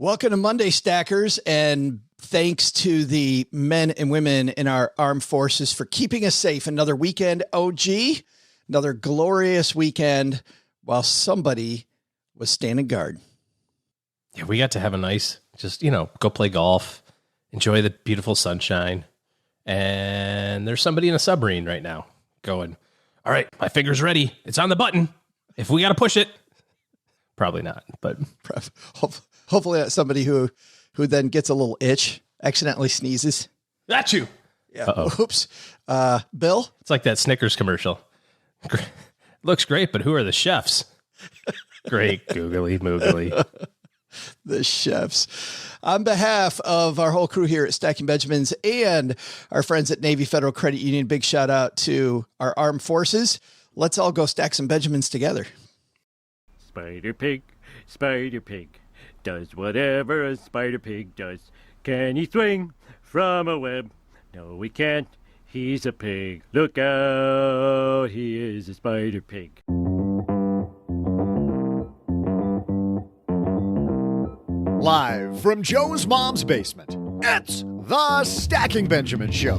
Welcome to Monday, Stackers, and thanks to the men and women in our armed forces for keeping us safe. Another weekend, OG, another glorious weekend while somebody was standing guard. Yeah, we got to have a nice, go play golf, enjoy the beautiful sunshine. And there's somebody in a submarine right now going, all right, my finger's ready. It's on the button. If we got to push it. Probably not, but hopefully that's somebody who then gets a little itch, accidentally sneezes. Got you. Yeah. Uh-oh. Oops. Bill? It's like that Snickers commercial. Looks great, but who are the chefs? Great googly moogly. The chefs. On behalf of our whole crew here at Stacking Benjamins and our friends at Navy Federal Credit Union, big shout out to our armed forces. Let's all go stack some Benjamins together. Spider Pig, does whatever a Spider Pig does. Can he swing from a web? No, he can't. He's a pig. Look out, he is a Spider Pig. Live from Joe's mom's basement, it's the Stacking Benjamin Show.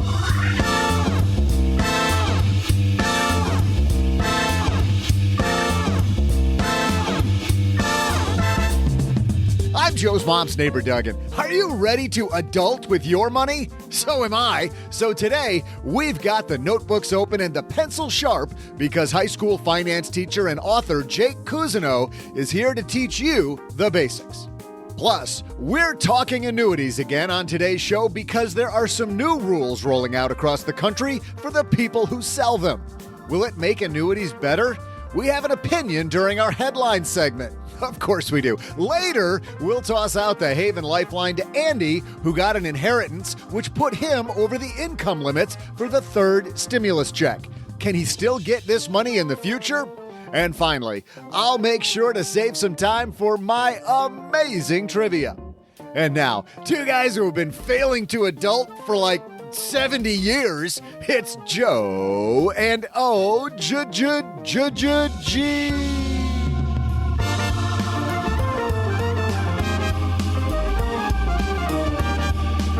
I'm Joe's mom's neighbor, Duggan. Are you ready to adult with your money? So am I. So today, we've got the notebooks open and the pencil sharp because high school finance teacher and author Jake Cousineau is here to teach you the basics. Plus, we're talking annuities again on today's show because there are some new rules rolling out across the country for the people who sell them. Will it make annuities better? We have an opinion during our headline segment. Of course we do. Later, we'll toss out the Haven Lifeline to Andy, who got an inheritance, which put him over the income limits for the third stimulus check. Can he still get this money in the future? And finally, I'll make sure to save some time for my amazing trivia. And now, two guys who have been failing to adult for like 70 years, it's Joe and O-G.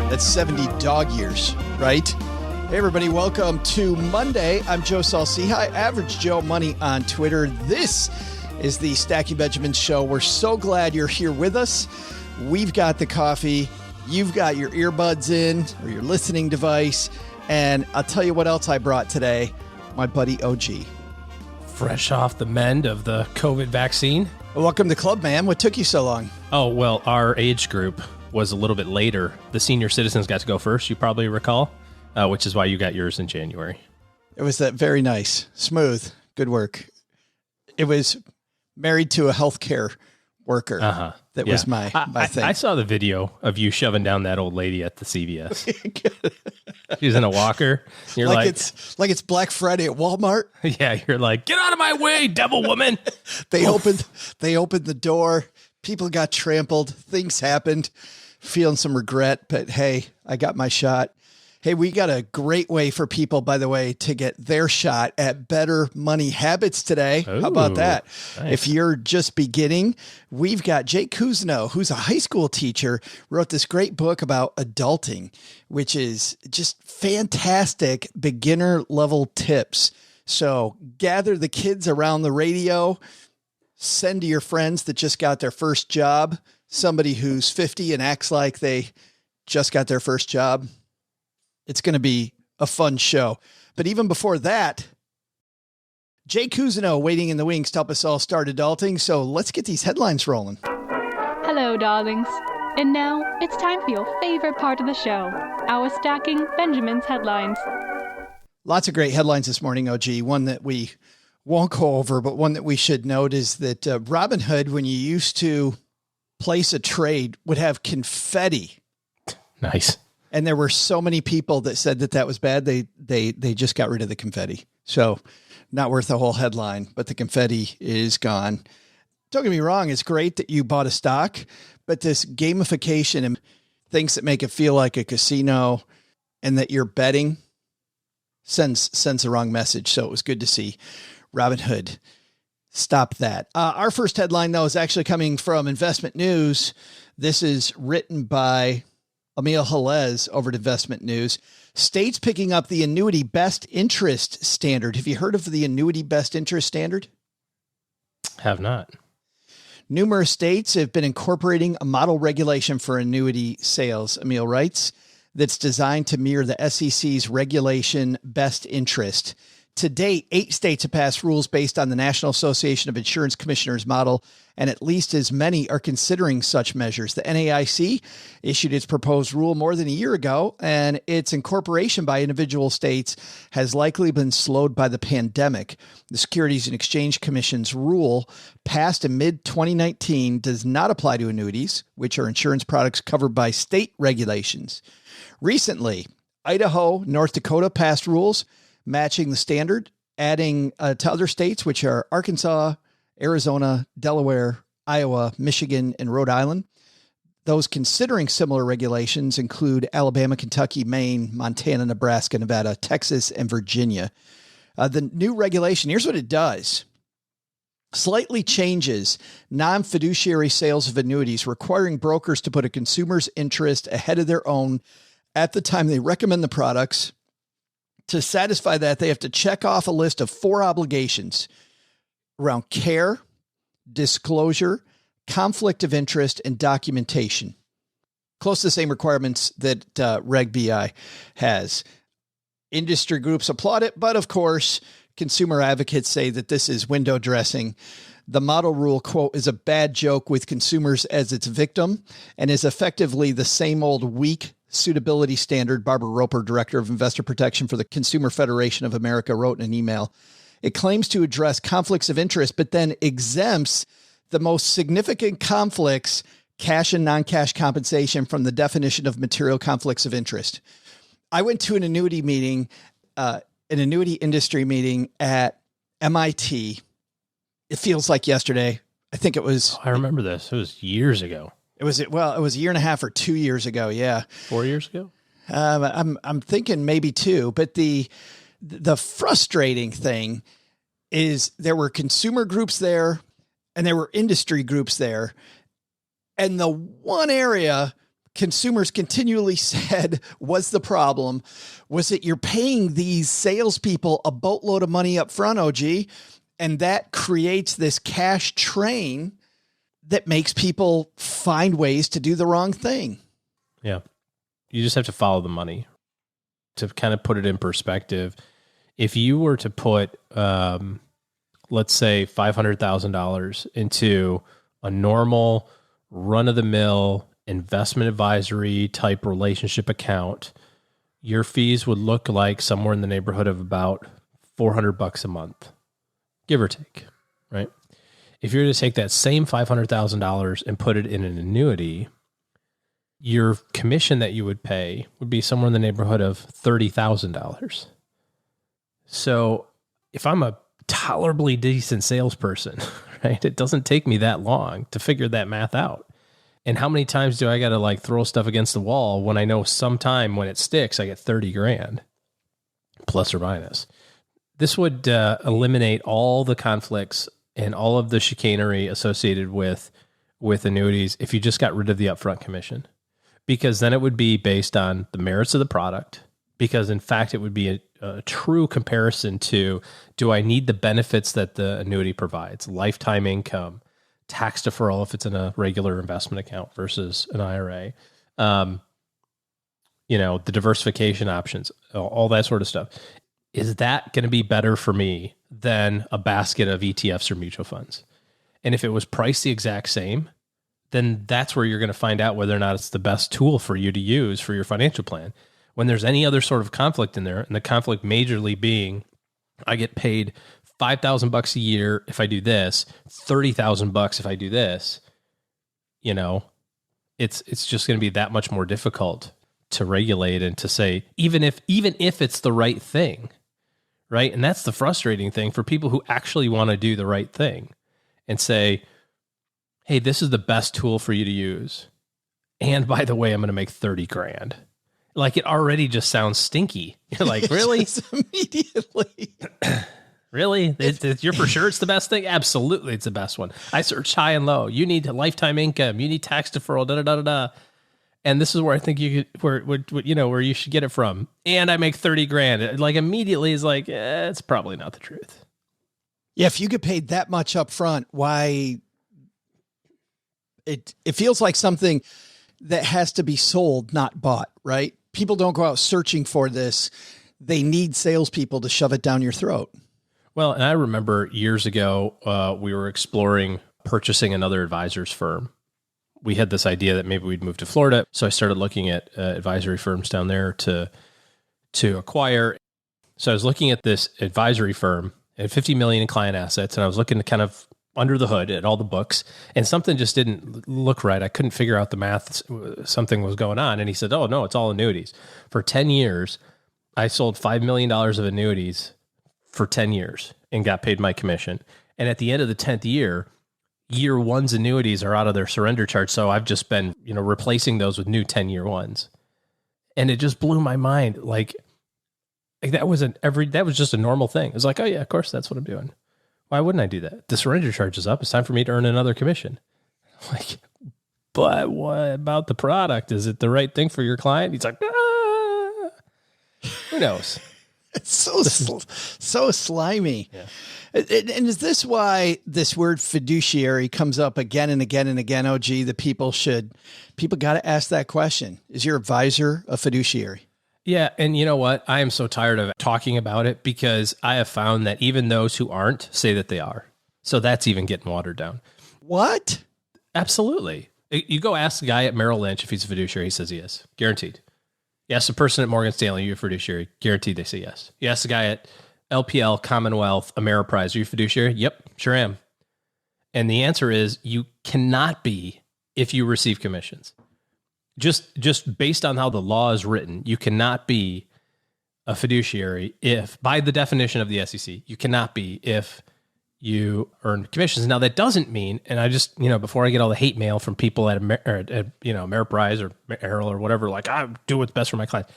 That's 70 dog years, right? Hey, everybody, welcome to Monday. I'm Joe Salciha, Average Joe Money on Twitter. This is the Stacking Benjamins Show. We're so glad you're here with us. We've got the coffee. You've got your earbuds in or your listening device. And I'll tell you what else I brought today. My buddy OG. Fresh off the mend of the COVID vaccine. Well, welcome to the club, man. What took you so long? Oh, well, our age group was a little bit later. The senior citizens got to go first, you probably recall, which is why you got yours in January. It was that very nice, smooth, good work. It was married to a healthcare worker. That was my thing. I saw the video of you shoving down that old lady at the CVS. She's in a walker. You're like it's Black Friday at Walmart. Yeah, you're like, get out of my way, devil woman. They opened the door. People got trampled. Things happened. Feeling some regret, but hey, I got my shot. Hey, we got a great way for people, by the way, to get their shot at better money habits today. Ooh, how about that? Nice. If you're just beginning, we've got Jake Cousineau, who's a high school teacher, wrote this great book about adulting, which is just fantastic beginner level tips. So gather the kids around the radio, send to your friends that just got their first job, somebody who's 50 and acts like they just got their first job. It's going to be a fun show. But even before that, Jake Cousineau waiting in the wings to help us all start adulting. So let's get these headlines rolling. Hello, darlings. And now it's time for your favorite part of the show, our Stacking Benjamins headlines. Lots of great headlines this morning, OG. One that we won't go over, but one that we should note is that Robinhood, when you used to place a trade, would have confetti. Nice. And there were so many people that said that was bad. They just got rid of the confetti. So not worth the whole headline, but the confetti is gone. Don't get me wrong. It's great that you bought a stock, but this gamification and things that make it feel like a casino and that you're betting sends the wrong message. So it was good to see Robinhood stop that. Our first headline, though, is actually coming from Investment News. This is written by Emil Halez over at Investment News. States picking up the annuity best interest standard. Have you heard of the annuity best interest standard? Have not. Numerous states have been incorporating a model regulation for annuity sales, Emil writes, that's designed to mirror the SEC's regulation best interest. To date, 8 states have passed rules based on the National Association of Insurance Commissioners model, and at least as many are considering such measures. The NAIC issued its proposed rule more than a year ago, and its incorporation by individual states has likely been slowed by the pandemic. The Securities and Exchange Commission's rule, passed in mid-2019, does not apply to annuities, which are insurance products covered by state regulations. Recently, Idaho, North Dakota passed rules matching the standard, adding to other states, which are Arkansas, Arizona, Delaware, Iowa, Michigan, and Rhode Island. Those considering similar regulations include Alabama, Kentucky, Maine, Montana, Nebraska, Nevada, Texas, and Virginia. The new regulation, here's what it does. Slightly changes non-fiduciary sales of annuities, requiring brokers to put a consumer's interest ahead of their own at the time they recommend the products. To satisfy that, they have to check off a list of 4 obligations around care, disclosure, conflict of interest, and documentation. Close to the same requirements that Reg BI has. Industry groups applaud it, but of course, consumer advocates say that this is window dressing. The model rule, quote, is a bad joke with consumers as its victim and is effectively the same old weak suitability standard. Barbara Roper, Director of Investor Protection for the Consumer Federation of America, wrote in an email. It claims to address conflicts of interest, but then exempts the most significant conflicts, cash and non-cash compensation, from the definition of material conflicts of interest. I went to an annuity meeting, an annuity industry meeting at MIT. It feels like yesterday. I think it was. I remember this. It was years ago. It was a year and a half or 2 years ago. Yeah. 4 years ago. I'm thinking maybe 2, but the frustrating thing is there were consumer groups there and there were industry groups there. And the one area consumers continually said was the problem was that you're paying these salespeople a boatload of money up front, OG, and that creates this cash train that makes people find ways to do the wrong thing. Yeah. You just have to follow the money. To kind of put it in perspective, if you were to put, let's say $500,000 into a normal run-of-the-mill investment advisory type relationship account, your fees would look like somewhere in the neighborhood of about $400 a month, give or take, right? If you were to take that same $500,000 and put it in an annuity, your commission that you would pay would be somewhere in the neighborhood of $30,000. So if I'm a tolerably decent salesperson, right, it doesn't take me that long to figure that math out. And how many times do I got to like throw stuff against the wall when I know sometime when it sticks, I get 30 grand plus or minus. This would eliminate all the conflicts and all of the chicanery associated with annuities if you just got rid of the upfront commission, because then it would be based on the merits of the product, because in fact it would be a true comparison to, do I need the benefits that the annuity provides? Lifetime income, tax deferral if it's in a regular investment account versus an IRA, the diversification options, all that sort of stuff. Is that going to be better for me than a basket of ETFs or mutual funds? And if it was priced the exact same, then that's where you're going to find out whether or not it's the best tool for you to use for your financial plan. When there's any other sort of conflict in there, and the conflict majorly being, I get paid $5,000 a year if I do this, $30,000 if I do this, it's just going to be that much more difficult to regulate and to say, even if it's the right thing, right? And that's the frustrating thing for people who actually want to do the right thing and say, hey, this is the best tool for you to use. And by the way, I'm going to make 30 grand. Like, it already just sounds stinky. You're like, really? Immediately. Really? You're for sure it's the best thing? Absolutely, it's the best one. I searched high and low. You need a lifetime income. You need tax deferral. Da da da da da. And this is where I think where you should get it from. And I make 30 grand. Like immediately is like, it's probably not the truth. Yeah, if you get paid that much up front, why? It feels like something that has to be sold, not bought, right? People don't go out searching for this. They need salespeople to shove it down your throat. Well, and I remember years ago, we were exploring purchasing another advisor's firm. We had this idea that maybe we'd move to Florida. So I started looking at advisory firms down there to acquire. So I was looking at this advisory firm at 50 million in client assets. And I was looking to kind of under the hood at all the books, and something just didn't look right. I couldn't figure out the math. Something was going on. And he said, oh no, it's all annuities. For 10 years, I sold $5 million of annuities for 10 years and got paid my commission. And at the end of the 10th year one's annuities are out of their surrender charge. So I've just been, replacing those with new 10-year ones. And it just blew my mind. Like that was just a normal thing. It was like, oh yeah, of course that's what I'm doing. Why wouldn't I do that? The surrender charge is up. It's time for me to earn another commission. Like, but what about the product? Is it the right thing for your client? He's like, who knows? It's so slimy. Yeah. And is this why this word fiduciary comes up again and again and again? OG, the people got to ask that question. Is your advisor a fiduciary? Yeah. And you know what? I am so tired of talking about it because I have found that even those who aren't say that they are. So that's even getting watered down. What? Absolutely. You go ask the guy at Merrill Lynch if he's a fiduciary. He says he is. Guaranteed. You ask the person at Morgan Stanley, you're a fiduciary. Guaranteed they say yes. You ask the guy at LPL, Commonwealth, Ameriprise, are you a fiduciary? Yep, sure am. And the answer is you cannot be if you receive commissions. Just based on how the law is written, you cannot be a fiduciary if, by the definition of the SEC, you cannot be if you earn commissions. Now that doesn't mean, and I just, before I get all the hate mail from people at Ameriprise or Merrill or whatever, like I do what's best for my clients.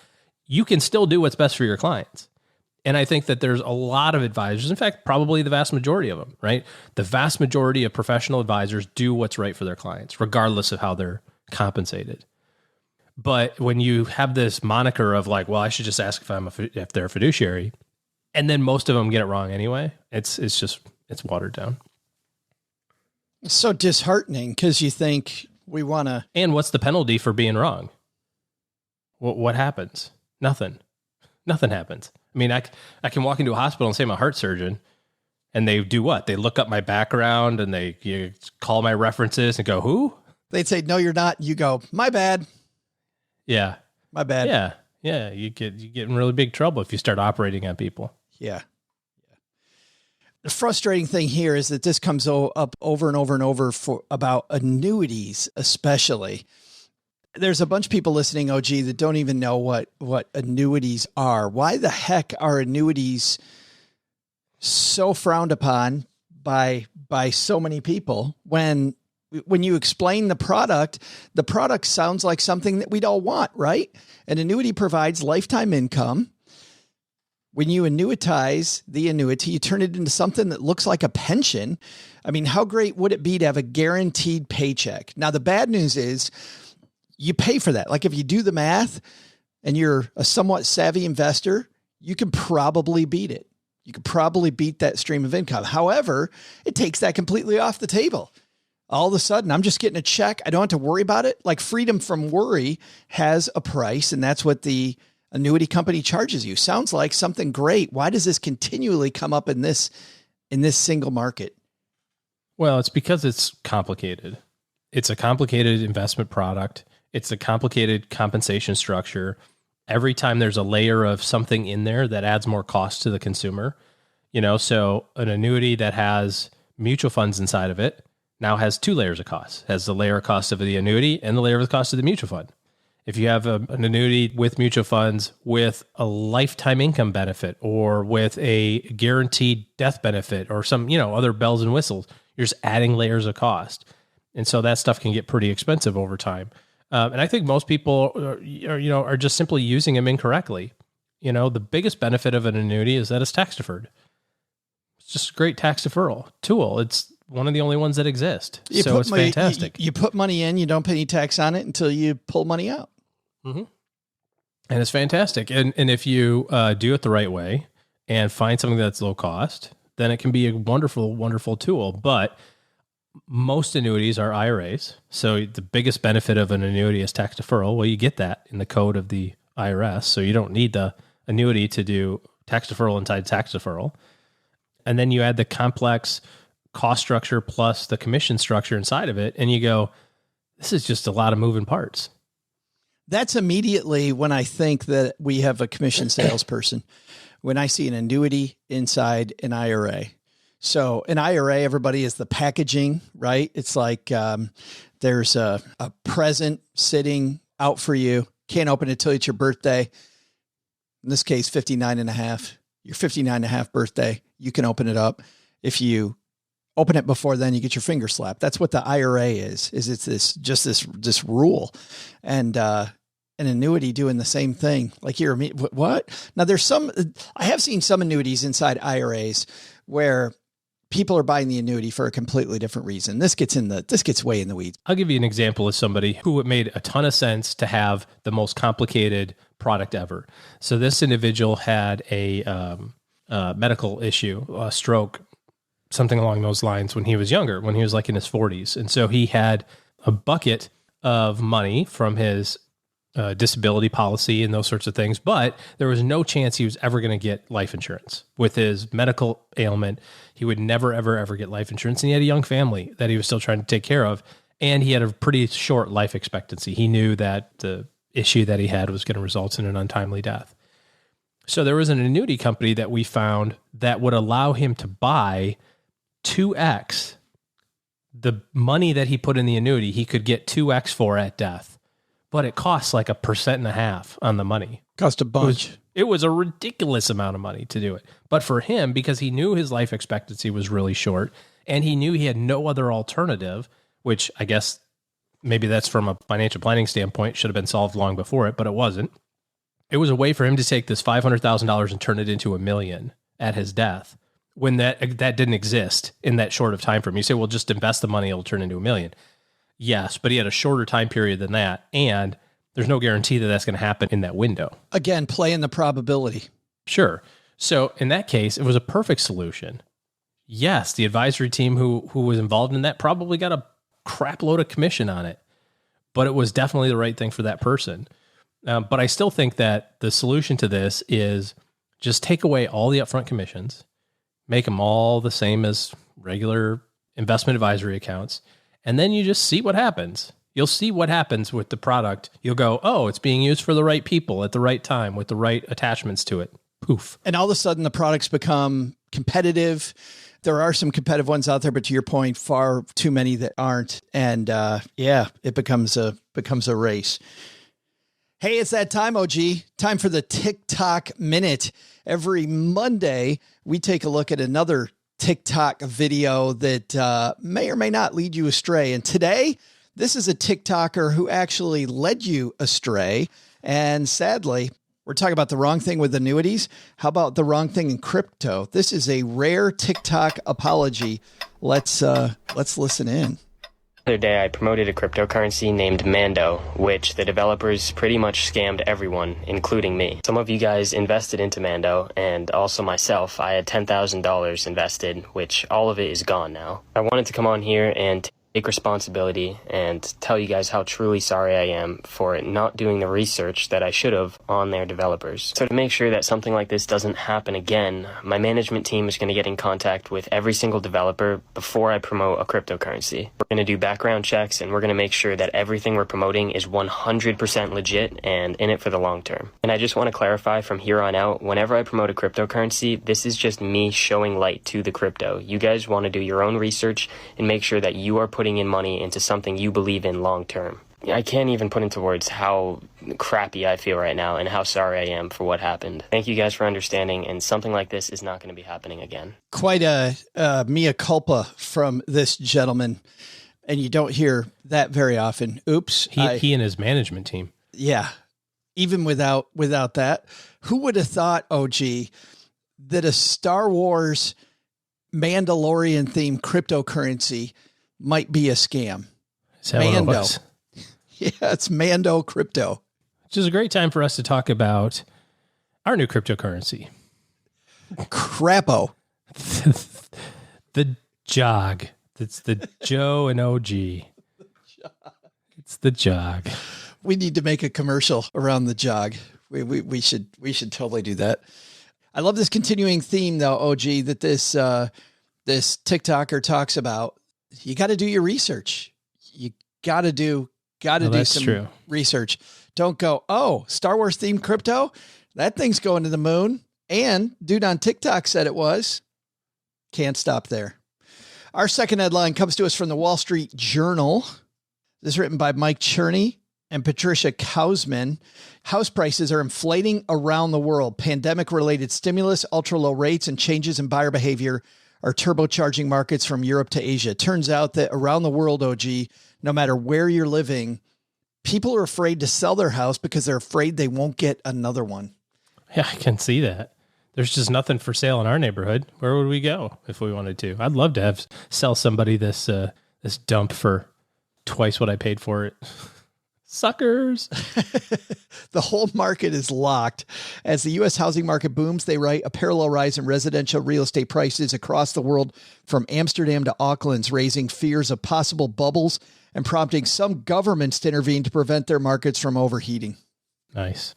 You can still do what's best for your clients. And I think that there's a lot of advisors, in fact, probably the vast majority of them, right? The vast majority of professional advisors do what's right for their clients, regardless of how they're compensated. But when you have this moniker of like, well, I should just ask if they're a fiduciary, and then most of them get it wrong anyway, it's watered down. It's so disheartening because you think we want to. And what's the penalty for being wrong? What happens? Nothing. Nothing happens. I mean, I can walk into a hospital and say I'm a heart surgeon, and they do what? They look up my background and you call my references and go, who? They'd say, no, you're not. You go, my bad. Yeah. My bad. Yeah. Yeah. You get in really big trouble if you start operating on people. Yeah. The frustrating thing here is that this comes up over and over and over about annuities, especially. There's a bunch of people listening, OG, that don't even know what annuities are. Why the heck are annuities so frowned upon by so many people when you explain the product sounds like something that we'd all want, right? An annuity provides lifetime income. When you annuitize the annuity, you turn it into something that looks like a pension. I mean, how great would it be to have a guaranteed paycheck? Now, the bad news is you pay for that. Like if you do the math and you're a somewhat savvy investor, you can probably beat it. You could probably beat that stream of income. However, it takes that completely off the table. All of a sudden, I'm just getting a check. I don't have to worry about it. Like freedom from worry has a price, and that's what the annuity company charges you. Sounds like something great. Why does this continually come up in this single market? Well, it's because it's complicated. It's a complicated investment product. It's a complicated compensation structure. Every time there's a layer of something in there that adds more cost to the consumer, so an annuity that has mutual funds inside of it now has two layers of costs. Has the layer of cost of the annuity and the layer of the cost of the mutual fund. If you have an annuity with mutual funds with a lifetime income benefit or with a guaranteed death benefit or some, other bells and whistles, you're just adding layers of cost. And so that stuff can get pretty expensive over time. And I think most people are just simply using them incorrectly. The biggest benefit of an annuity is that it's tax deferred. just a great tax deferral tool. It's one of the only ones that exist. It's fantastic. You put money in, you don't pay any tax on it until you pull money out. Mm-hmm. And it's fantastic. And if you do it the right way and find something that's low cost, then it can be a wonderful, wonderful tool. But most annuities are IRAs. So the biggest benefit of an annuity is tax deferral. Well, you get that in the code of the IRS. So you don't need the annuity to do tax deferral inside tax deferral. And then you add the complex cost structure plus the commission structure inside of it. And you go, this is just a lot of moving parts. That's immediately when I think that we have a commission salesperson, when I see an annuity inside an IRA. So an IRA, everybody is the packaging, right? It's like there's a present sitting out for you. Can't open it till it's your birthday. In this case, 59 and a half. Your 59 and a half birthday, you can open it up. If you open it before then, you get your finger slapped. That's what the IRA is it's this rule. And an annuity doing the same thing. Like you're, what? Now I have seen some annuities inside IRAs where people are buying the annuity for a completely different reason. This gets way in the weeds. I'll give you an example of somebody who it made a ton of sense to have the most complicated product ever. So this individual had a medical issue, a stroke, something along those lines when he was younger, when he was like in his 40s. And so he had a bucket of money from his disability policy and those sorts of things, but there was no chance he was ever going to get life insurance with his medical ailment. He would never, ever, ever get life insurance. And he had a young family that he was still trying to take care of. And he had a pretty short life expectancy. He knew that the issue that he had was going to result in an untimely death. So there was an annuity company that we found that would allow him to buy 2x the money that he put in the annuity. He could get 2x for at death. But it costs like 1.5% on the money. Cost a bunch. It was a ridiculous amount of money to do it. But for him, because he knew his life expectancy was really short and he knew he had no other alternative, which I guess maybe that's from a financial planning standpoint, should have been solved long before it, but it wasn't. It was a way for him to take this $500,000 and turn it into $1 million at his death when that didn't exist in that short of time frame. You say, well, just invest the money, it'll turn into $1 million. Yes, but he had a shorter time period than that, and there's no guarantee that that's going to happen in that window. Again, playing the probability. Sure. So in that case, it was a perfect solution. Yes, the advisory team who was involved in that probably got a crap load of commission on it, but it was definitely the right thing for that person. But I still think that the solution to this is just take away all the upfront commissions, make them all the same as regular investment advisory accounts, and then you just see what happens. You'll see what happens with the product. You'll go, oh, it's being used for the right people at the right time with the right attachments to it. Poof. And all of a sudden the products become competitive. There are some competitive ones out there, but to your point, far too many that aren't. And it becomes a race. Hey, it's that time, OG. Time for the TikTok Minute. Every Monday, we take a look at another TikTok video that may or may not lead you astray. And today, this is a TikToker who actually led you astray. And sadly, we're talking about the wrong thing with annuities. How about the wrong thing in crypto? This is a rare TikTok apology. Let's listen in. The other day, I promoted a cryptocurrency named Mando, which the developers pretty much scammed everyone, including me. Some of you guys invested into Mando, and also myself. I had $10,000 invested, which all of it is gone now. I wanted to come on here and take responsibility and tell you guys how truly sorry I am for not doing the research that I should have on their developers. So to make sure that something like this doesn't happen again, my management team is going to get in contact with every single developer before I promote a cryptocurrency. We're going to do background checks, and we're going to make sure that everything we're promoting is 100% legit and in it for the long term. And I just want to clarify from here on out, whenever I promote a cryptocurrency, this is just me showing light to the crypto. You guys want to do your own research and make sure that you are putting in money into something you believe in long term. I can't even put into words how crappy I feel right now and how sorry I am for what happened. Thank you guys for understanding, and something like this is not going to be happening again. Quite a mea culpa from this gentleman, and you don't hear that very often. Oops. He and his management team. Yeah. Even without that, who would have thought, OG, that a Star Wars Mandalorian themed cryptocurrency might be a scam. Is that what it was? Yeah, it's Mando crypto. Which is a great time for us to talk about our new cryptocurrency. Crapo. The jog. It's the Joe and OG. It's the jog. We need to make a commercial around the jog. We should totally do that. I love this continuing theme though, OG, that this TikToker talks about. You got to do your research. You got to do some research. Don't go, oh, Star Wars themed crypto. That thing's going to the moon. And dude on TikTok said it was. Can't stop there. Our second headline comes to us from the Wall Street Journal. This is written by Mike Cherney and Patricia Cousineau. House prices are inflating around the world. Pandemic-related stimulus, ultra-low rates, and changes in buyer behavior are turbocharging markets from Europe to Asia. It turns out that around the world, OG, no matter where you're living, people are afraid to sell their house because they're afraid they won't get another one. Yeah, I can see that. There's just nothing for sale in our neighborhood. Where would we go if we wanted to? I'd love to sell somebody this dump for twice what I paid for it. Suckers. The whole market is locked. As the U.S. housing market booms, they write, a parallel rise in residential real estate prices across the world from Amsterdam to Auckland's raising fears of possible bubbles and prompting some governments to intervene to prevent their markets from overheating. Nice.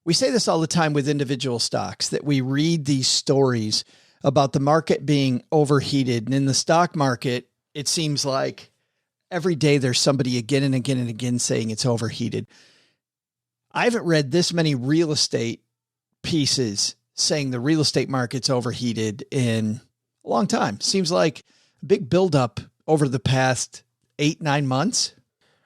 We say this all the time with individual stocks, that we read these stories about the market being overheated. And in the stock market, it seems like every day there's somebody again and again and again saying it's overheated. I haven't read this many real estate pieces saying the real estate market's overheated in a long time. Seems like a big buildup over the past 8-9 months.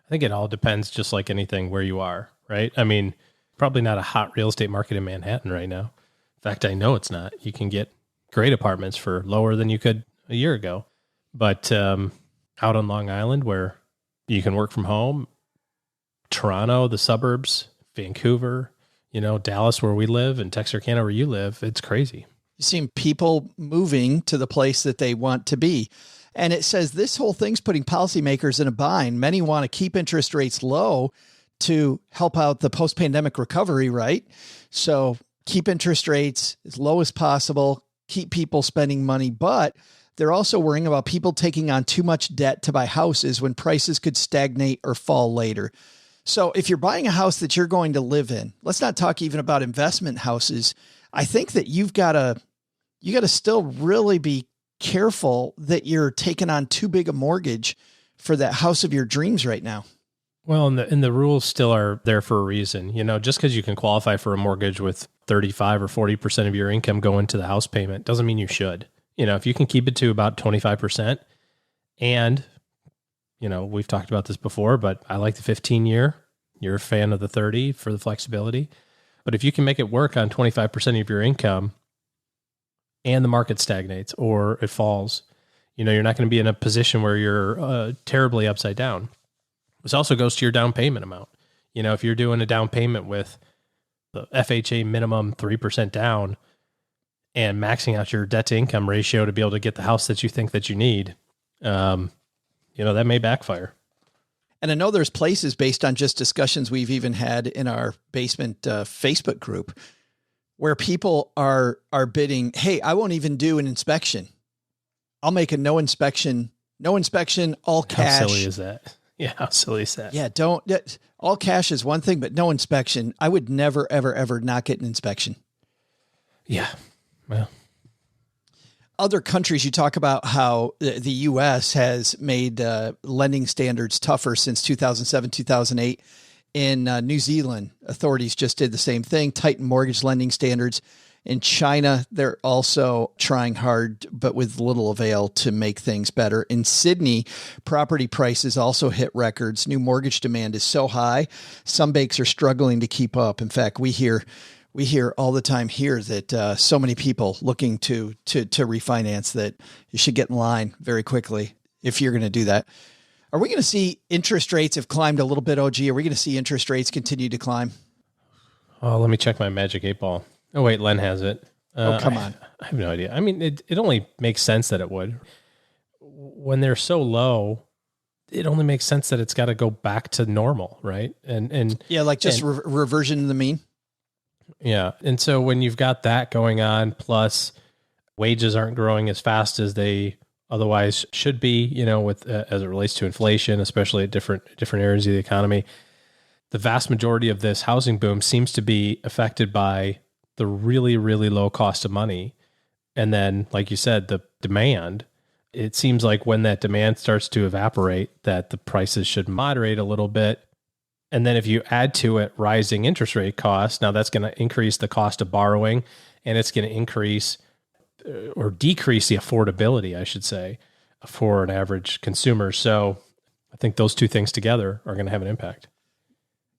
I think it all depends, just like anything, where you are, right? I mean, probably not a hot real estate market in Manhattan right now. In fact, I know it's not. You can get great apartments for lower than you could a year ago. But out on Long Island, where you can work from home, Toronto, the suburbs, Vancouver, Dallas, where we live, and Texarkana, where you live, it's crazy. You see people moving to the place that they want to be. And it says this whole thing's putting policymakers in a bind. Many want to keep interest rates low to help out the post-pandemic recovery, right? So keep interest rates as low as possible, keep people spending money, but they're also worrying about people taking on too much debt to buy houses when prices could stagnate or fall later. So if you're buying a house that you're going to live in, let's not talk even about investment houses. I think that you got to still really be careful that you're taking on too big a mortgage for that house of your dreams right now. Well, and the rules still are there for a reason. Just because you can qualify for a mortgage with 35 or 40% of your income going to the house payment doesn't mean you should. If you can keep it to about 25%, and, we've talked about this before, but I like the 15-year. You're a fan of the 30 for the flexibility. But if you can make it work on 25% of your income and the market stagnates or it falls, you're not going to be in a position where you're terribly upside down. This also goes to your down payment amount. If you're doing a down payment with the FHA minimum 3% down and maxing out your debt to income ratio to be able to get the house that you think that you need, that may backfire. And I know there's places, based on just discussions we've even had in our basement Facebook group, where people are bidding, hey, I won't even do an inspection. I'll make a no inspection, all cash. How silly is that? Yeah, how silly is that? Yeah, all cash is one thing, but no inspection. I would never, ever, ever not get an inspection. Yeah, well. Other countries, you talk about how the U.S. has made lending standards tougher since 2007, 2008. In New Zealand, authorities just did the same thing, tightened mortgage lending standards. In China, they're also trying hard, but with little avail, to make things better. In Sydney, property prices also hit records. New mortgage demand is so high, some banks are struggling to keep up. In fact, we hear all the time here that so many people looking to refinance that you should get in line very quickly if you're going to do that. Are we going to see interest rates have climbed a little bit, OG? Are we going to see interest rates continue to climb? Oh, let me check my magic 8 ball. Oh, wait, Len has it. Oh, come on. I have no idea. I mean, it only makes sense that it would. When they're so low, it only makes sense that it's got to go back to normal, right? And yeah, like just reversion to the mean. Yeah. And so when you've got that going on, plus wages aren't growing as fast as they otherwise should be, with as it relates to inflation, especially at different areas of the economy, the vast majority of this housing boom seems to be affected by the really, really low cost of money. And then, like you said, the demand, it seems like when that demand starts to evaporate, that the prices should moderate a little bit. And then if you add to it rising interest rate costs, now that's going to increase the cost of borrowing, and it's going to increase or decrease the affordability, I should say, for an average consumer. So I think those two things together are going to have an impact.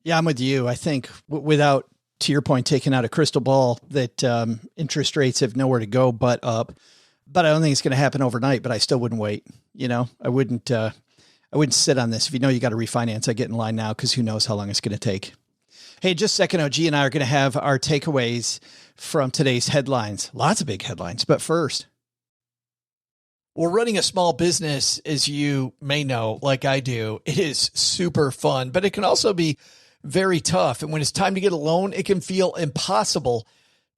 Yeah, I'm with you. I think without, to your point, taking out a crystal ball, that interest rates have nowhere to go but up. But I don't think it's going to happen overnight, but I still wouldn't wait. I wouldn't sit on this. If you know you got to refinance, I get in line now because who knows how long it's going to take. Hey, just a second, OG and I are going to have our takeaways from today's headlines. Lots of big headlines. But first, well, running a small business, as you may know, like I do, it is super fun, but it can also be very tough. And when it's time to get a loan, it can feel impossible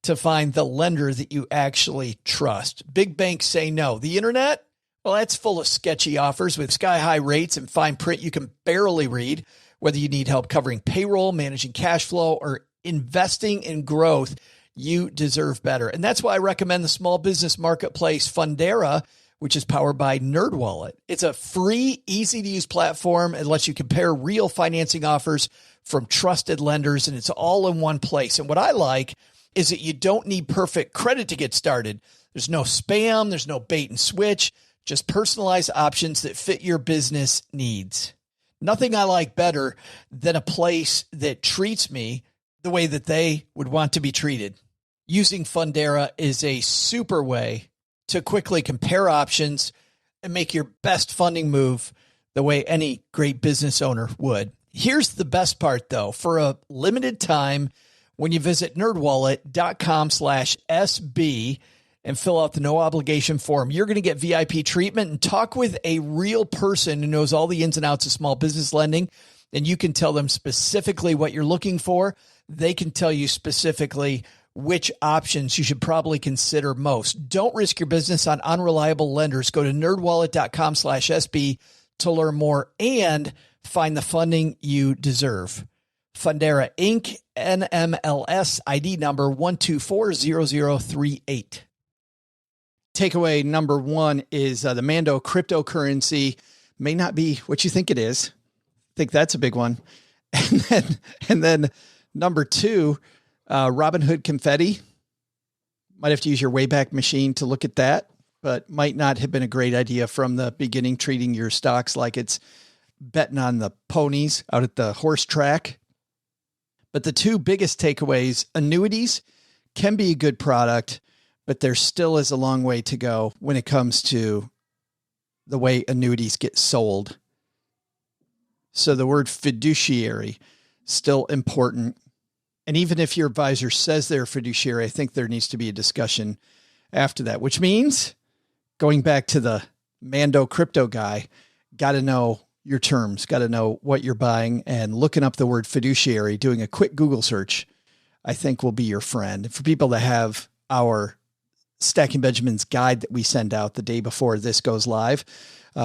to find the lender that you actually trust. Big banks say no. The internet, well, that's full of sketchy offers with sky-high rates and fine print you can barely read. Whether you need help covering payroll, managing cash flow, or investing in growth, you deserve better. And that's why I recommend the small business marketplace Fundera, which is powered by NerdWallet. It's a free, easy-to-use platform. It lets you compare real financing offers from trusted lenders, and it's all in one place. And what I like is that you don't need perfect credit to get started. There's no spam, there's no bait and switch, just personalized options that fit your business needs. Nothing I like better than a place that treats me the way that they would want to be treated. Using Fundera is a super way to quickly compare options and make your best funding move the way any great business owner would. Here's the best part, though. For a limited time, when you visit nerdwallet.com/SB and fill out the no obligation form, you're going to get VIP treatment and talk with a real person who knows all the ins and outs of small business lending. And you can tell them specifically what you're looking for. They can tell you specifically which options you should probably consider most. Don't risk your business on unreliable lenders. Go to nerdwallet.com/SB to learn more and find the funding you deserve. Fundera Inc., NMLS ID number 1240038. Takeaway number one is the Mando cryptocurrency may not be what you think it is. I think that's a big one. And then number two, Robinhood confetti. Might have to use your Wayback Machine to look at that, but might not have been a great idea from the beginning, treating your stocks like it's betting on the ponies out at the horse track. But the two biggest takeaways, annuities can be a good product, but there still is a long way to go when it comes to the way annuities get sold. So the word fiduciary, still important. And even if your advisor says they're fiduciary, I think there needs to be a discussion after that, which means going back to the Mando crypto guy, got to know your terms, got to know what you're buying, and looking up the word fiduciary, doing a quick Google search, I think will be your friend. For people that have our Stacking Benjamins guide that we send out the day before this goes live,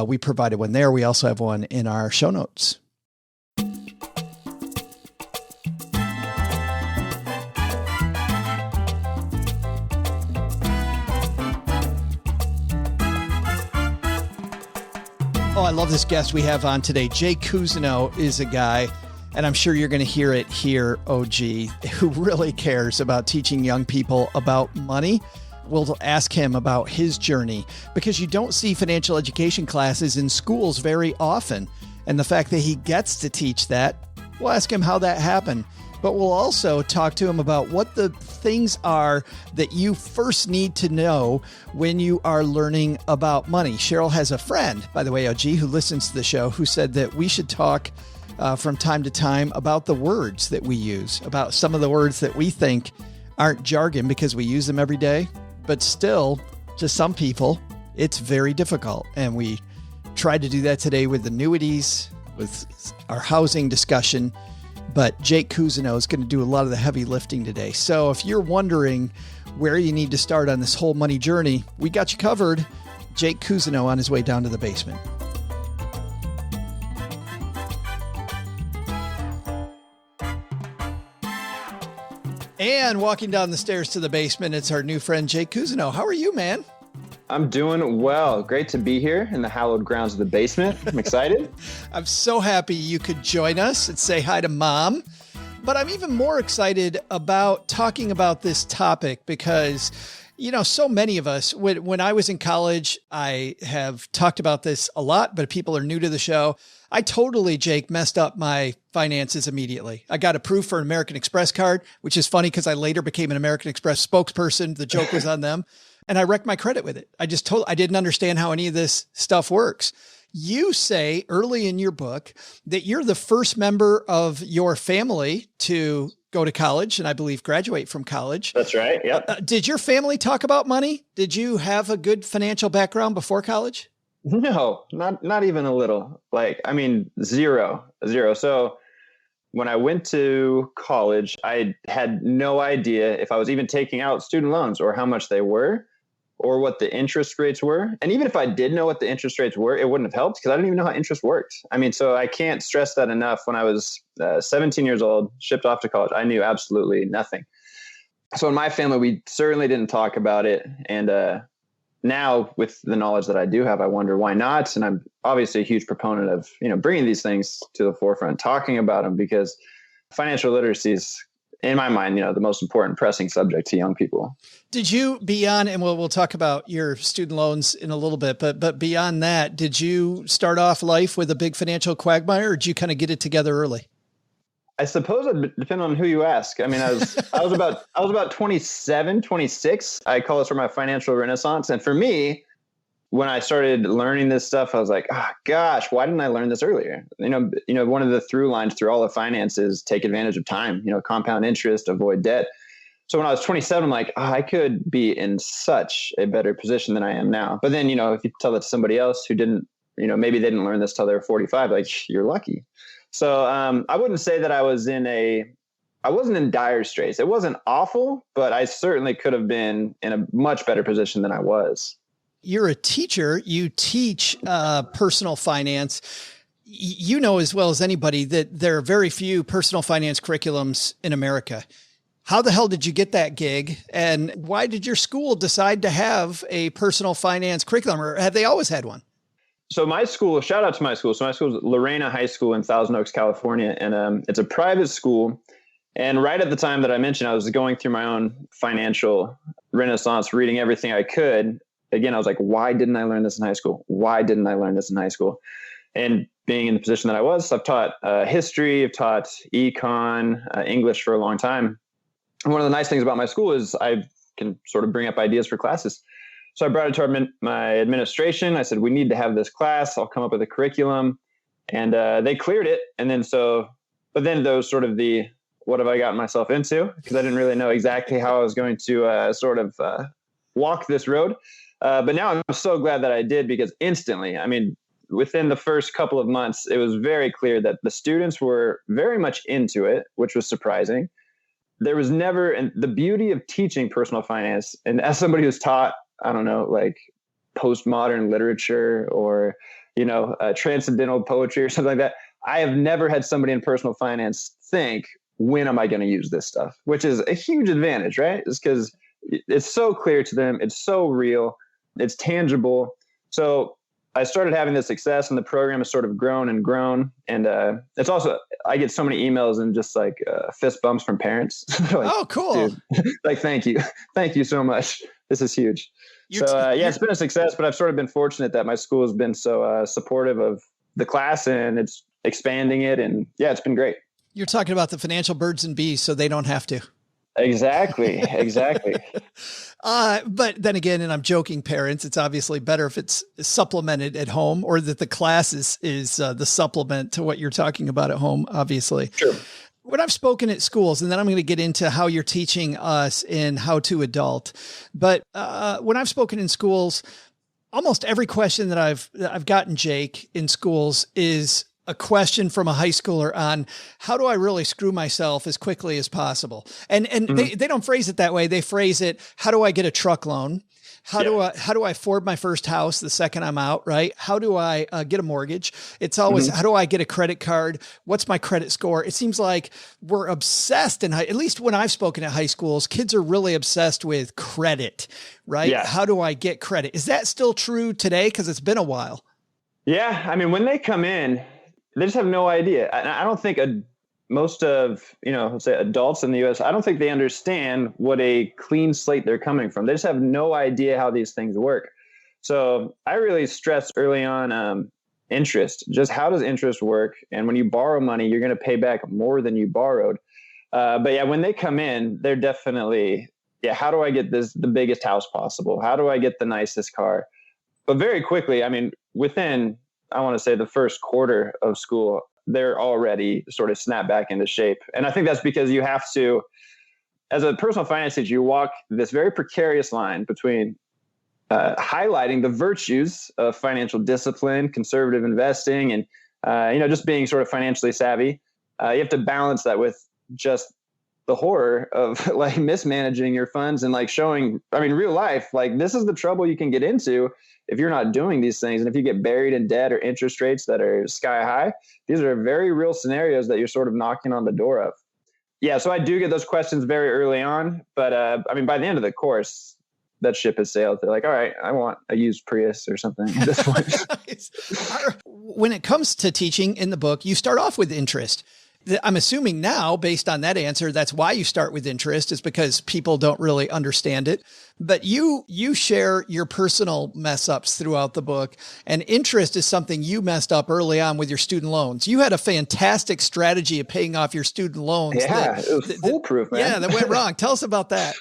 we provided one there. We also have one in our show notes. Oh, I love this guest we have on today. Jake Cousineau is a guy, and I'm sure you're going to hear it here, OG, who really cares about teaching young people about money. We'll ask him about his journey because you don't see financial education classes in schools very often. And the fact that he gets to teach that, we'll ask him how that happened. But we'll also talk to him about what the things are that you first need to know when you are learning about money. Cheryl has a friend, by the way, OG, who listens to the show, who said that we should talk from time to time about the words that we use, about some of the words that we think aren't jargon because we use them every day, but still, to some people, it's very difficult. And we tried to do that today with annuities, with our housing discussion, but Jake Cousineau is going to do a lot of the heavy lifting today. So if you're wondering where you need to start on this whole money journey, we got you covered. Jake Cousineau on his way down to the basement. And walking down the stairs to the basement, it's our new friend, Jake Cousineau. How are you, man? I'm doing well. Great to be here in the hallowed grounds of the basement. I'm excited. I'm so happy you could join us and say hi to Mom. But I'm even more excited about talking about this topic because, you know, so many of us, when I was in college, I have talked about this a lot, but people are new to the show. I totally, Jake, messed up my finances immediately. I got approved for an American Express card, which is funny because I later became an American Express spokesperson. The joke was on them. And I wrecked my credit with it. I didn't understand how any of this stuff works. You say early in your book that you're the first member of your family to go to college and I believe graduate from college. That's right. Yep. Did your family talk about money? Did you have a good financial background before college? No, not even a little. Zero. So when I went to college, I had no idea if I was even taking out student loans or how much they were or what the interest rates were. And even if I did know what the interest rates were, it wouldn't have helped because I didn't even know how interest worked. So I can't stress that enough. When I was 17 years old, shipped off to college, I knew absolutely nothing. So in my family, we certainly didn't talk about it. And now with the knowledge that I do have, I wonder why not. And I'm obviously a huge proponent of, bringing these things to the forefront, talking about them, because financial literacy is, in my mind, the most important pressing subject to young people. Did you, beyond, and we'll talk about your student loans in a little bit, but beyond that, did you start off life with a big financial quagmire, or did you kind of get it together early? I suppose it depends on who you ask. I was about 27, 26. I call it sort of my financial renaissance. And for me, when I started learning this stuff, I was like, oh gosh, why didn't I learn this earlier? One of the through lines through all of finance is take advantage of time, compound interest, avoid debt. So when I was 27, I'm like, I could be in such a better position than I am now. But then, if you tell it to somebody else who didn't, maybe they didn't learn this till they were 45, like, you're lucky. So I wouldn't say that I wasn't in dire straits. It wasn't awful, but I certainly could have been in a much better position than I was. You're a teacher. You teach personal finance. You know as well as anybody that there are very few personal finance curriculums in America. How the hell did you get that gig? And why did your school decide to have a personal finance curriculum, or have they always had one? So my school, shout out to my school. So my school is Lorena High School in Thousand Oaks, California. And it's a private school. And right at the time that I mentioned, I was going through my own financial renaissance, reading everything I could. Again, I was like, why didn't I learn this in high school? Why didn't I learn this in high school? And being in the position that I was, I've taught history, I've taught econ, English for a long time. And one of the nice things about my school is I can sort of bring up ideas for classes. So I brought it to my administration. I said, we need to have this class. I'll come up with a curriculum. And they cleared it. And then but then those sort of what have I gotten myself into? Because I didn't really know exactly how I was going to walk this road. But now I'm so glad that I did, because instantly, within the first couple of months, it was very clear that the students were very much into it, which was surprising. There was never, and the beauty of teaching personal finance, and as somebody who's taught, I don't know, like postmodern literature or, transcendental poetry or something like that, I have never had somebody in personal finance think, when am I going to use this stuff? Which is a huge advantage, right? It's because it's so clear to them. It's so real. It's tangible. So I started having this success, and the program has sort of grown and grown. And it's also, I get so many emails and just like fist bumps from parents. Like, oh, cool. Like, thank you. Thank you so much. This is huge. It's been a success, but I've sort of been fortunate that my school has been so supportive of the class, and it's expanding it. And yeah, it's been great. You're talking about the financial birds and bees, so they don't have to. Exactly. But then again, and I'm joking, parents, it's obviously better if it's supplemented at home, or that the class is the supplement to what you're talking about at home, obviously. Sure. When I've spoken at schools, and then I'm going to get into how you're teaching us in how to adult, but when I've spoken in schools, almost every question that I've gotten, Jake, in schools is a question from a high schooler on how do I really screw myself as quickly as possible? And they don't phrase it that way. They phrase it, how do I get a truck loan? How do I afford my first house the second I'm out, right? How do I get a mortgage? It's always, how do I get a credit card? What's my credit score? It seems like we're obsessed at least when I've spoken at high schools, kids are really obsessed with credit, right? Yeah. How do I get credit? Is that still true today? Because it's been a while. Yeah. I mean, when they come in, they just have no idea. I don't think most of, let's say adults in the U.S., I don't think they understand what a clean slate they're coming from. They just have no idea how these things work. So I really stress early on interest. Just how does interest work? And when you borrow money, you're going to pay back more than you borrowed. But yeah, when they come in, they're definitely, how do I get the biggest house possible? How do I get the nicest car? But very quickly, I mean, within, I want to say the first quarter of school, they're already sort of snap back into shape. And I think that's because you have to, as a personal finance teacher, you walk this very precarious line between highlighting the virtues of financial discipline, conservative investing, and, just being sort of financially savvy. You have to balance that with just the horror of like mismanaging your funds and like showing, real life, like this is the trouble you can get into if you're not doing these things. And if you get buried in debt or interest rates that are sky high, these are very real scenarios that you're sort of knocking on the door of. Yeah. So I do get those questions very early on, but by the end of the course, that ship has sailed. They're like, all right, I want a used Prius or something at this point. When it comes to teaching in the book, you start off with interest. I'm assuming now, based on that answer, that's why you start with interest, is because people don't really understand it. But you share your personal mess ups throughout the book, and interest is something you messed up early on with your student loans. You had a fantastic strategy of paying off your student loans. Yeah, it was foolproof, man. Yeah, that went wrong. Tell us about that.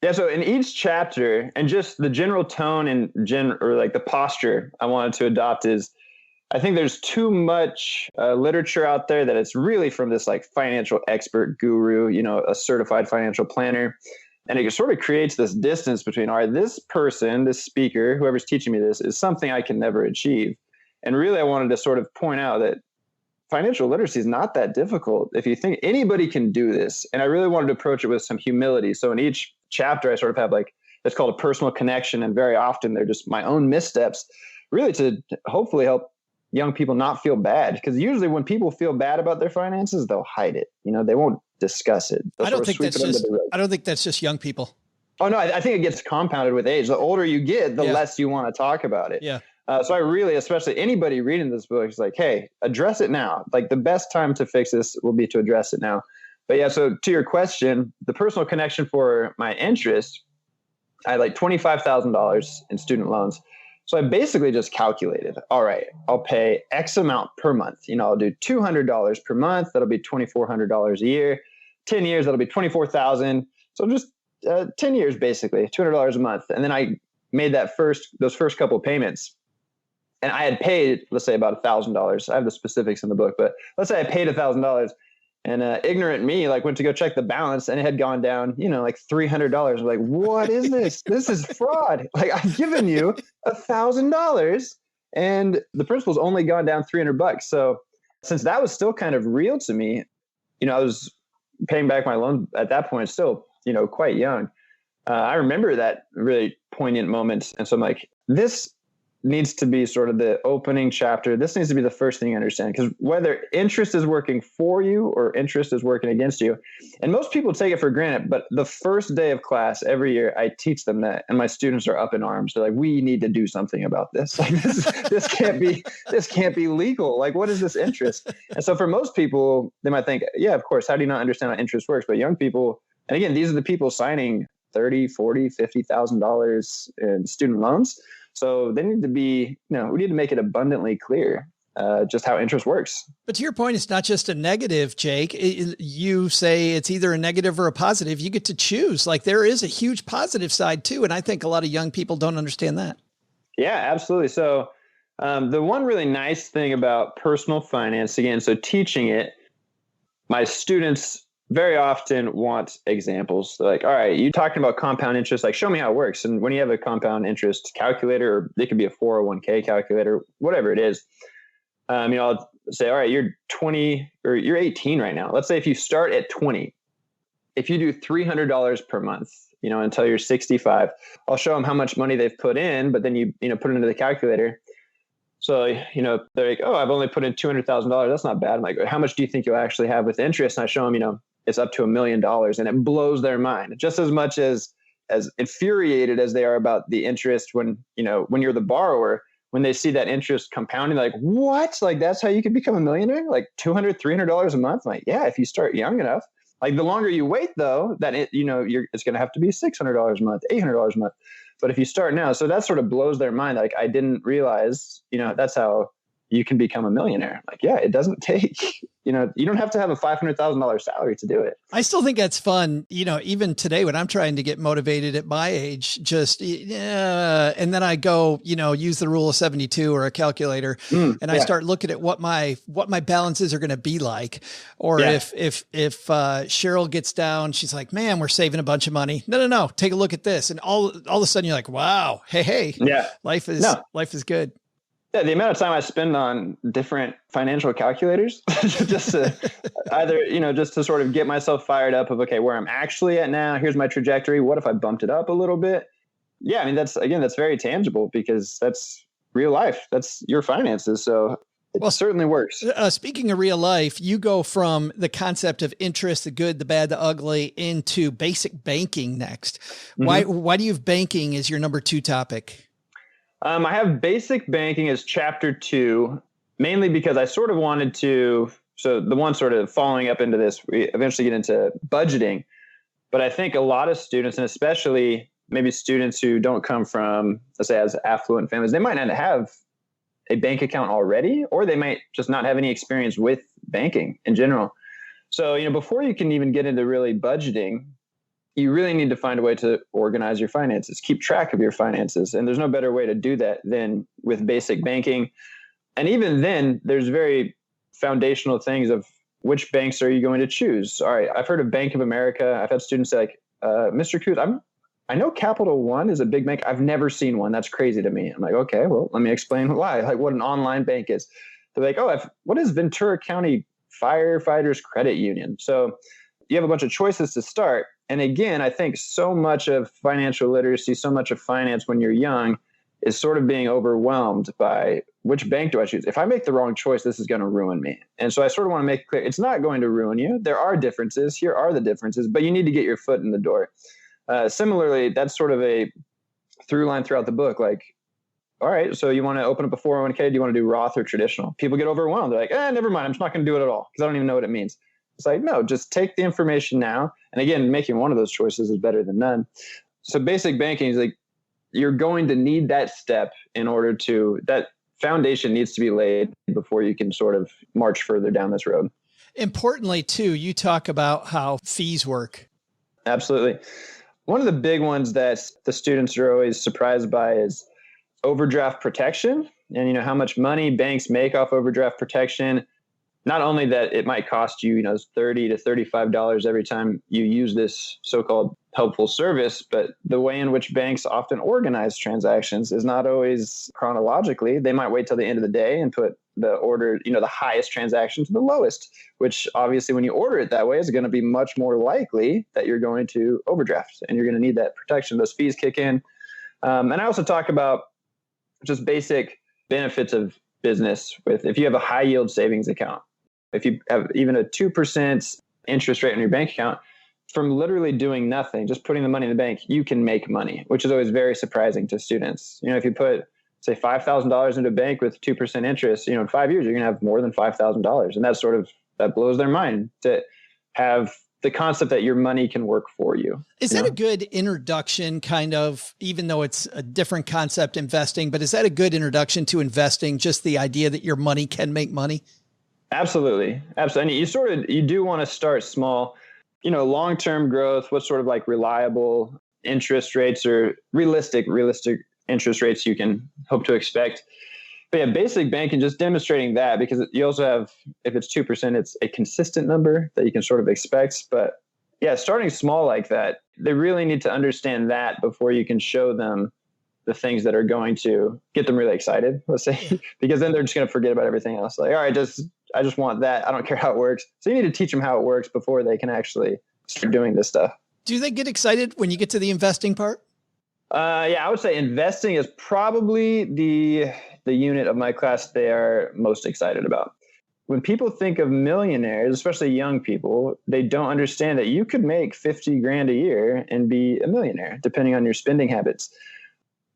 Yeah, so in each chapter, and just the general tone and the posture I wanted to adopt is, I think there's too much literature out there that it's really from this like financial expert guru, a certified financial planner. And it sort of creates this distance between, all right, this person, this speaker, whoever's teaching me this is something I can never achieve. And really, I wanted to sort of point out that financial literacy is not that difficult. If you think anybody can do this, and I really wanted to approach it with some humility. So in each chapter, I sort of have it's called a personal connection. And very often they're just my own missteps, really to hopefully help young people not feel bad, because usually when people feel bad about their finances, they'll hide it. They won't discuss it. I don't think that's just young people. Oh no, I think it gets compounded with age. The older you get, the less you want to talk about it. Yeah. So I really, especially anybody reading this book, is like, hey, address it now. Like the best time to fix this will be to address it now. But yeah, so to your question, the personal connection for my interest, I had like $25,000 in student loans. So I basically just calculated, all right, I'll pay X amount per month. I'll do $200 per month. That'll be $2,400 a year. 10 years, that'll be $24,000. So just 10 years, basically, $200 a month. And then I made those first couple of payments. And I had paid, let's say, about $1,000. I have the specifics in the book, but let's say I paid $1,000. And ignorant me went to go check the balance, and it had gone down, like $300. I'm like, what is this? This is fraud. I've given you $1,000 and the principal's only gone down $300. So since that was still kind of real to me, I was paying back my loan at that point, still, quite young. I remember that really poignant moment. And so I'm like, this needs to be sort of the opening chapter. This needs to be the first thing you understand, because whether interest is working for you or interest is working against you, and most people take it for granted, but the first day of class every year, I teach them that, and my students are up in arms. They're like, we need to do something about this. This can't be legal. What is this interest? And so for most people, they might think, yeah, of course, how do you not understand how interest works? But young people, and again, these are the people signing $30,000, $40,000, $50,000 in student loans. So they need to be, we need to make it abundantly clear just how interest works. But to your point, it's not just a negative, Jake. You say it's either a negative or a positive. You get to choose. There is a huge positive side too. And I think a lot of young people don't understand that. Yeah, absolutely. So the one really nice thing about personal finance, again, so teaching it, my students very often want examples. They're like, all right, you talking about compound interest, like show me how it works. And when you have a compound interest calculator, or it could be a 401k calculator, whatever it is, I'll say, all right, you're 20 or you're 18 right now. Let's say if you start at 20, if you do $300 per month, until you're 65, I'll show them how much money they've put in, but then you put it into the calculator. So, they're like, oh, I've only put in $200,000. That's not bad. I'm like, how much do you think you'll actually have with interest? And I show them, it's up to $1 million, and it blows their mind just as much as infuriated as they are about the interest when you're the borrower, when they see that interest compounding, like, what? Like, that's how you could become a millionaire? Like $200, $300 a month? I'm like, yeah, if you start young enough. Like the longer you wait though, that it's going to have to be $600 a month, $800 a month. But if you start now, so that sort of blows their mind. Like, I didn't realize, that's how you can become a millionaire. Like, yeah, it doesn't take, you don't have to have a $500,000 salary to do it. I still think that's fun. Even today when I'm trying to get motivated at my age, and then I go, use the rule of 72 or a calculator, and I start looking at what my balances are going to be like. Or if Cheryl gets down, she's like, man, we're saving a bunch of money. No. Take a look at this. And all of a sudden you're like, wow, hey, life is good. Yeah, the amount of time I spend on different financial calculators just to either, just to sort of get myself fired up of, okay, where I'm actually at now, here's my trajectory. What if I bumped it up a little bit? Yeah, I mean, that's very tangible because that's real life. That's your finances. So it certainly works. Speaking of real life, you go from the concept of interest, the good, the bad, the ugly, into basic banking next. Mm-hmm. Why do you have banking as your number 2 topic? I have basic banking as chapter 2, mainly because I sort of wanted to, so the one sort of following up into this, we eventually get into budgeting. But I think a lot of students, and especially maybe students who don't come from, let's say, as affluent families, they might not have a bank account already, or they might just not have any experience with banking in general. So, before you can even get into really budgeting, you really need to find a way to organize your finances, keep track of your finances. And there's no better way to do that than with basic banking. And even then, there's very foundational things of which banks are you going to choose? All right, I've heard of Bank of America. I've had students say, like, Mr. Coos, I know Capital One is a big bank. I've never seen one. That's crazy to me. I'm like, okay, well, let me explain why, like what an online bank is. They're like, oh, what is Ventura County Firefighters Credit Union? So you have a bunch of choices to start. And again, I think so much of financial literacy, so much of finance when you're young is sort of being overwhelmed by which bank do I choose? If I make the wrong choice, this is going to ruin me. And so I sort of want to make it clear, it's not going to ruin you. There are differences. Here are the differences, but you need to get your foot in the door. Similarly, that's sort of a through line throughout the book. Like, all right, so you want to open up a 401k? Do you want to do Roth or traditional? People get overwhelmed. They're like, never mind. I'm just not going to do it at all because I don't even know what it means. It's like, no, just take the information now. And again, making one of those choices is better than none. So basic banking is like, you're going to need that step in order to, that foundation needs to be laid before you can sort of march further down this road. Importantly, too, you talk about how fees work. Absolutely. One of the big ones that the students are always surprised by is overdraft protection. And, how much money banks make off overdraft protection. Not only that it might cost you, $30 to $35 every time you use this so-called helpful service, but the way in which banks often organize transactions is not always chronologically. They might wait till the end of the day and put the order, the highest transaction to the lowest, which obviously when you order it that way is going to be much more likely that you're going to overdraft and you're going to need that protection. Those fees kick in. And I also talk about just basic benefits of business with, if you have a high yield savings account, if you have even a 2% interest rate on your bank account, from literally doing nothing, just putting the money in the bank, you can make money, which is always very surprising to students. If you put, say, $5,000 into a bank with 2% interest, in 5 years, you're going to have more than $5,000. And that blows their mind to have the concept that your money can work for you. Is that a good introduction, kind of, even though it's a different concept, investing, but is that a good introduction to investing? Just the idea that your money can make money? Absolutely. Absolutely. And you do want to start small, long-term growth, what sort of like reliable interest rates or realistic interest rates you can hope to expect. But yeah, basic banking, just demonstrating that, because you also have, if it's 2%, it's a consistent number that you can sort of expect. But yeah, starting small like that, they really need to understand that before you can show them the things that are going to get them really excited, let's say, because then they're just going to forget about everything else. Like, all right, I just want that. I don't care how it works. So you need to teach them how it works before they can actually start doing this stuff. Do they get excited when you get to the investing part? Yeah, I would say investing is probably the unit of my class they are most excited about. When people think of millionaires, especially young people, they don't understand that you could make 50 grand a year and be a millionaire, depending on your spending habits.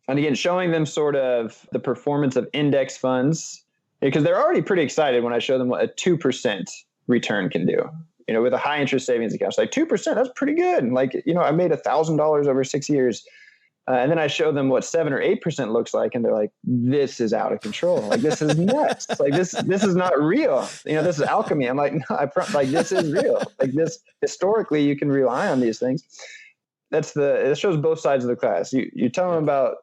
And again, showing them sort of the performance of index funds, because they're already pretty excited when I show them what a 2% return can do. You know, with a high interest savings account, it's like 2%, that's pretty good. Like, you know, I made $1,000 over 6 years. And then I show them what 7 or 8% looks like, and they're like, "This is out of control. Like, this is nuts. Like, this is not real. You know, this is alchemy." I'm like, "No, like, this is real. Like, this historically, you can rely on these things." It shows both sides of the class. You tell them about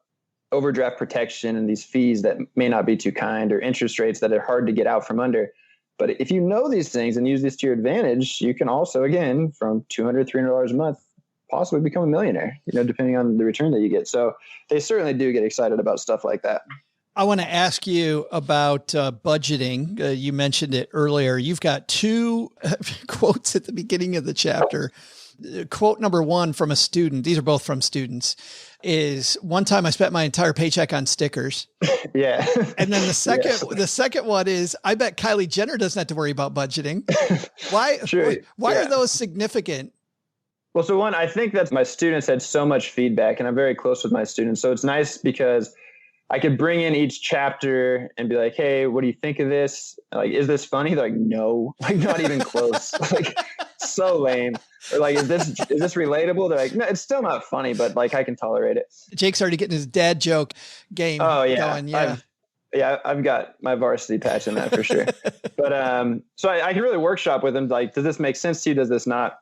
overdraft protection and these fees that may not be too kind, or interest rates that are hard to get out from under. But if you know these things and use this to your advantage, you can also, again, from $200, $300 a month, possibly become a millionaire, you know, depending on the return that you get. So they certainly do get excited about stuff like that. I want to ask you about budgeting. You mentioned it earlier. You've got two quotes at the beginning of the chapter. Quote number one from a student, these are both from students, is, "One time I spent my entire paycheck on stickers." Yeah. And then the second one is, "I bet Kylie Jenner doesn't have to worry about budgeting." Why are those significant? Well, so one, I think that my students had so much feedback, and I'm very close with my students. So it's nice because I could bring in each chapter and be like, "Hey, what do you think of this? Like, is this funny?" They're like, "No," like, not even close. Like, so lame. Or like, is this relatable? They're like, "No, it's still not funny, but like, I can tolerate it." Jake's already getting his dad joke game going. Yeah. I've got my varsity patch in that for sure. But so I can really workshop with them. Like, does this make sense to you? Does this not?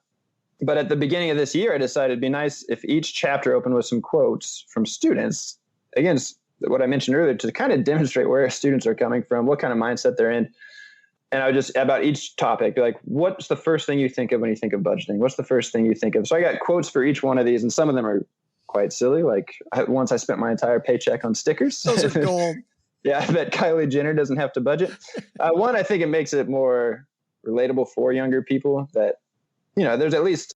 But at the beginning of this year, I decided it'd be nice if each chapter opened with some quotes from students. Again, what I mentioned earlier, to kind of demonstrate where students are coming from, what kind of mindset they're in. And I would just, about each topic, be like, "What's the first thing you think of when you think of budgeting? What's the first thing you think of?" So I got quotes for each one of these, and some of them are quite silly. Like, once I spent my entire paycheck on stickers. Those are gold. Yeah, I bet Kylie Jenner doesn't have to budget. One, I think it makes it more relatable for younger people that, you know, there's at least,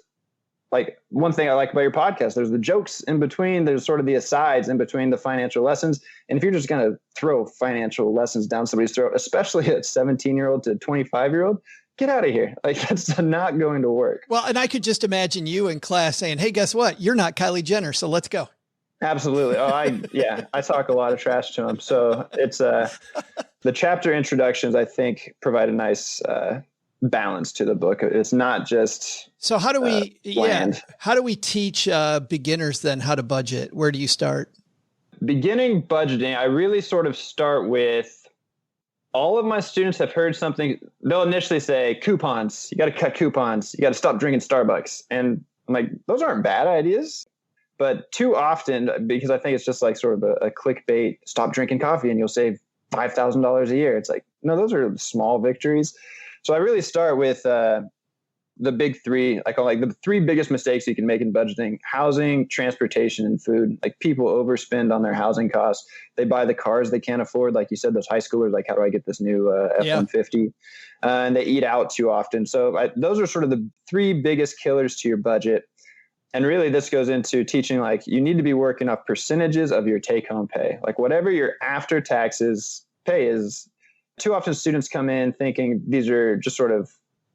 like, one thing I like about your podcast, there's the jokes in between, there's sort of the asides in between the financial lessons. And if you're just going to throw financial lessons down somebody's throat, especially a 17-year-old to 25-year-old, get out of here. Like, that's not going to work. Well, and I could just imagine you in class saying, "Hey, guess what? You're not Kylie Jenner, so let's go." Absolutely. Oh, I talk a lot of trash to them. So it's the chapter introductions, I think, provide a nice balance to the book. It's not just so how do we bland. How do we teach beginners then how to budget? Where do you start? Beginning budgeting, I really sort of start with, all of my students have heard something. They'll initially say, "Coupons, you got to cut coupons, you got to stop drinking Starbucks." And I'm like, those aren't bad ideas. But too often, because I think it's just like sort of a clickbait, "Stop drinking coffee and you'll save $5,000 a year." It's like, no, those are small victories. So I really start with the big three. I call like the three biggest mistakes you can make in budgeting: housing, transportation, and food. Like, people overspend on their housing costs. They buy the cars they can't afford. Like you said, those high schoolers, like, "How do I get this new F-150? And they eat out too often. So those are sort of the three biggest killers to your budget. And really, this goes into teaching, like, you need to be working off percentages of your take-home pay. Like, whatever your after taxes pay is. Too often students come in thinking these are just sort of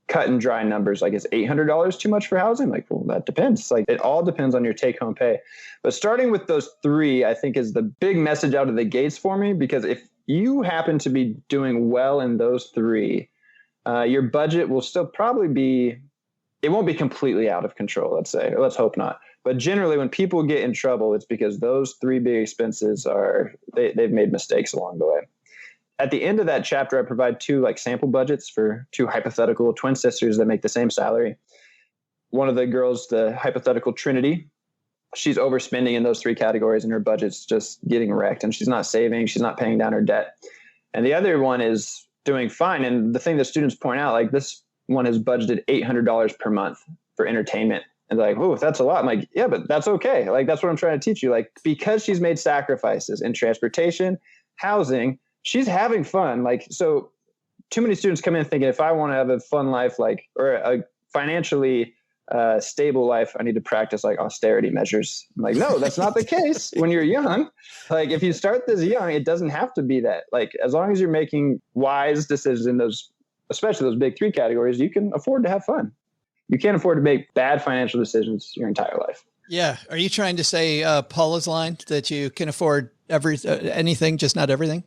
cut and dry numbers. Like, is $800 too much for housing? Like, well, that depends. Like, it all depends on your take-home pay. But starting with those three, I think, is the big message out of the gates for me, because if you happen to be doing well in those three, your budget will still probably be, it won't be completely out of control, let's say. Let's hope not. But generally, when people get in trouble, it's because those three big expenses they've made mistakes along the way. At the end of that chapter, I provide two sample budgets for two hypothetical twin sisters that make the same salary. One of the girls, the hypothetical Trinity, she's overspending in those three categories, and her budget's just getting wrecked, and she's not saving, she's not paying down her debt. And the other one is doing fine. And the thing that students point out, like this one has budgeted $800 per month for entertainment. And they're like, oh, that's a lot. I'm like, yeah, but that's okay. Like, that's what I'm trying to teach you. Like, because she's made sacrifices in transportation, housing, she's having fun. Like, so too many students come in thinking, if I want to have a fun life, like, or a financially stable life, I need to practice like austerity measures. I'm like, no, that's not the case when you're young. Like, if you start this young, it doesn't have to be that. Like, as long as you're making wise decisions in those, especially those big three categories, you can afford to have fun. You can't afford to make bad financial decisions your entire life. Yeah. Are you trying to say Paula's line that you can afford anything, just not everything?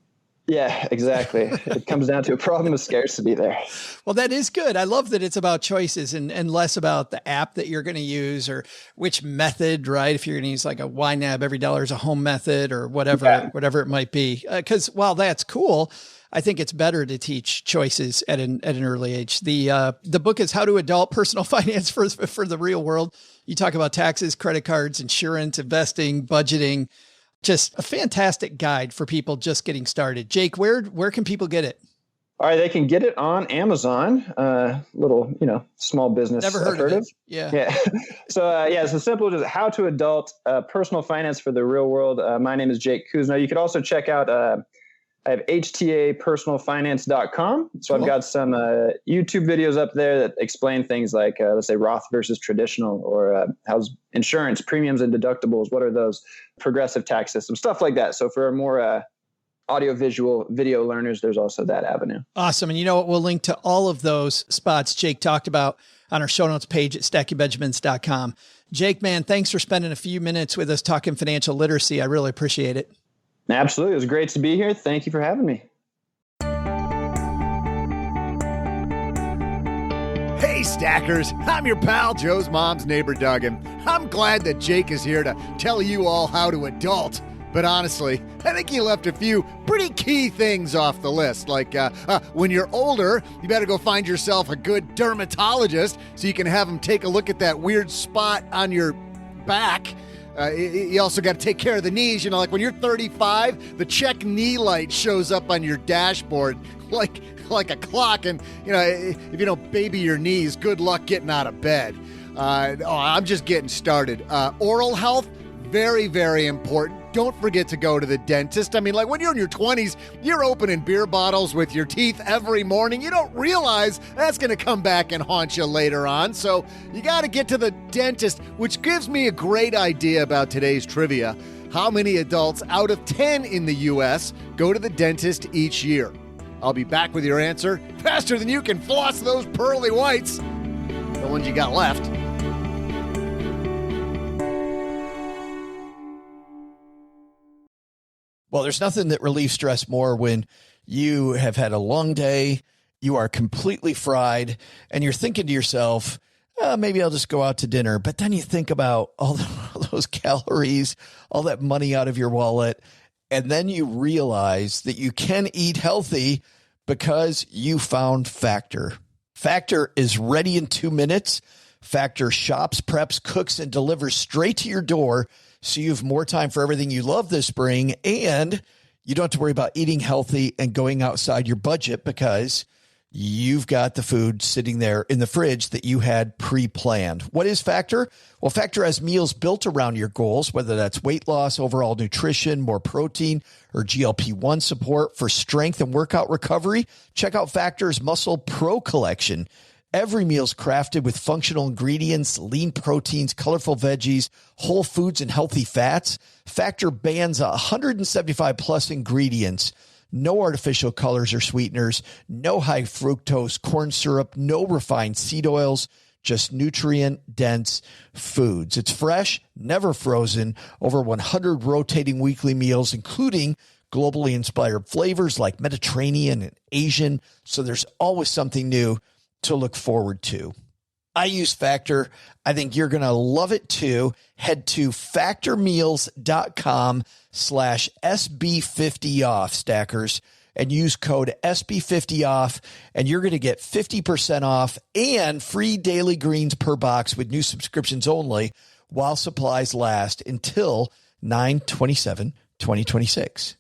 Yeah, exactly. It comes down to a problem of scarcity there. Well, that is good. I love that it's about choices and less about the app that you're going to use or which method, right? If you're going to use like a YNAB, every dollar is a home method or whatever, whatever it might be. Because while that's cool, I think it's better to teach choices at an early age. The book is How to Adult Personal Finance for the Real World. You talk about taxes, credit cards, insurance, investing, budgeting. Just a fantastic guide for people just getting started. Jake, where can people get it? All right, they can get it on Amazon. Little, small business. Never heard of it. Yeah. So it's as simple as How to Adult Personal Finance for the Real World. My name is Jake Cousineau. You could also check out I have htapersonalfinance.com. So I've got some YouTube videos up there that explain things like, let's say, Roth versus traditional, or how's insurance, premiums and deductibles, what are those, progressive tax systems, stuff like that. So for more audio-visual video learners, there's also that avenue. Awesome. And you know what? We'll link to all of those spots Jake talked about on our show notes page at stackingbenjamins.com. Jake, man, thanks for spending a few minutes with us talking financial literacy. I really appreciate it. Absolutely. It was great to be here. Thank you for having me. Hey, Stackers. I'm your pal, Joe's mom's neighbor, Duggan. I'm glad that Jake is here to tell you all how to adult. But honestly, I think he left a few pretty key things off the list. Like when you're older, you better go find yourself a good dermatologist so you can have him take a look at that weird spot on your back. You also got to take care of the knees. Like when you're 35, the check knee light shows up on your dashboard like a clock. And, if you don't baby your knees, good luck getting out of bed. I'm just getting started. Oral health, very, very important. Don't forget to go to the dentist. I mean, like when you're in your 20s, you're opening beer bottles with your teeth every morning. You don't realize that's going to come back and haunt you later on. So you got to get to the dentist, which gives me a great idea about today's trivia. How many adults out of 10 in the U.S. go to the dentist each year? I'll be back with your answer faster than you can floss those pearly whites. The ones you got left. Well, there's nothing that relieves stress more when you have had a long day, you are completely fried, and you're thinking to yourself, maybe I'll just go out to dinner. But then you think about all those calories, all that money out of your wallet, and then you realize that you can eat healthy because you found Factor. Factor is ready in 2 minutes. Factor shops, preps, cooks, and delivers straight to your door, so you have more time for everything you love this spring, and you don't have to worry about eating healthy and going outside your budget because you've got the food sitting there in the fridge that you had pre-planned. What is Factor? Well, Factor has meals built around your goals, whether that's weight loss, overall nutrition, more protein, or GLP-1 support for strength and workout recovery. Check out Factor's Muscle Pro collection. Every meal's crafted with functional ingredients, lean proteins, colorful veggies, whole foods, and healthy fats. Factor bans 175 plus ingredients. No artificial colors or sweeteners, no high fructose corn syrup, no refined seed oils, just nutrient-dense foods. It's fresh, never frozen, over 100 rotating weekly meals, including globally inspired flavors like Mediterranean and Asian, so there's always something new to look forward to. I use Factor. I think you're going to love it too. Head to factormeals.com/SB50off, stackers, and use code SB50off, and you're going to get 50% off and free daily greens per box with new subscriptions only while supplies last until 9/27/2026.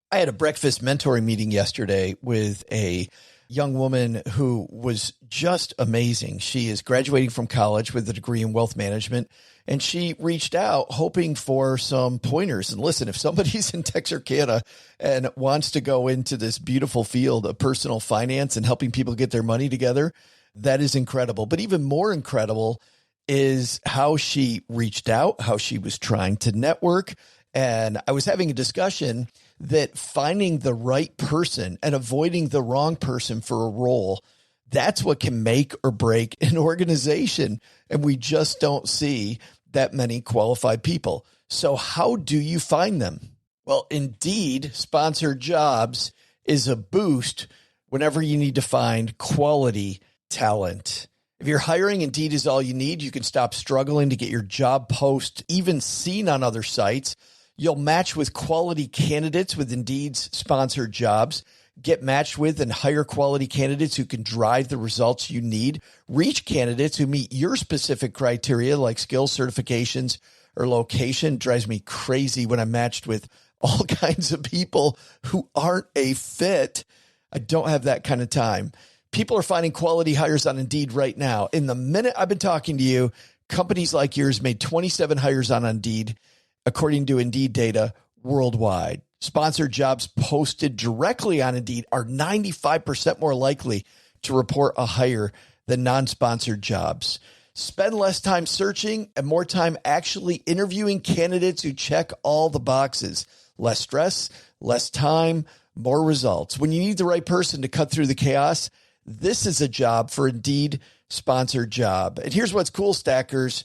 I had a breakfast mentoring meeting yesterday with a young woman who was just amazing. She is graduating from college with a degree in wealth management, and she reached out hoping for some pointers. And listen, if somebody's in Texarkana and wants to go into this beautiful field of personal finance and helping people get their money together, that is incredible. But even more incredible is how she reached out, how she was trying to network. And I was having a discussion that finding the right person and avoiding the wrong person for a role, that's what can make or break an organization. And we just don't see that many qualified people. So how do you find them? Well, Indeed sponsored jobs is a boost whenever you need to find quality talent. If you're hiring, Indeed is all you need. You can stop struggling to get your job post even seen on other sites. You'll match with quality candidates with Indeed's sponsored jobs. Get matched with and hire quality candidates who can drive the results you need. Reach candidates who meet your specific criteria like skills, certifications, or location. It drives me crazy when I'm matched with all kinds of people who aren't a fit. I don't have that kind of time. People are finding quality hires on Indeed right now. In the minute I've been talking to you, companies like yours made 27 hires on Indeed, according to Indeed data worldwide. Sponsored jobs posted directly on Indeed are 95% more likely to report a hire than non-sponsored jobs. Spend less time searching and more time actually interviewing candidates who check all the boxes. Less stress, less time, more results. When you need the right person to cut through the chaos, this is a job for Indeed sponsored job. And here's what's cool, Stackers.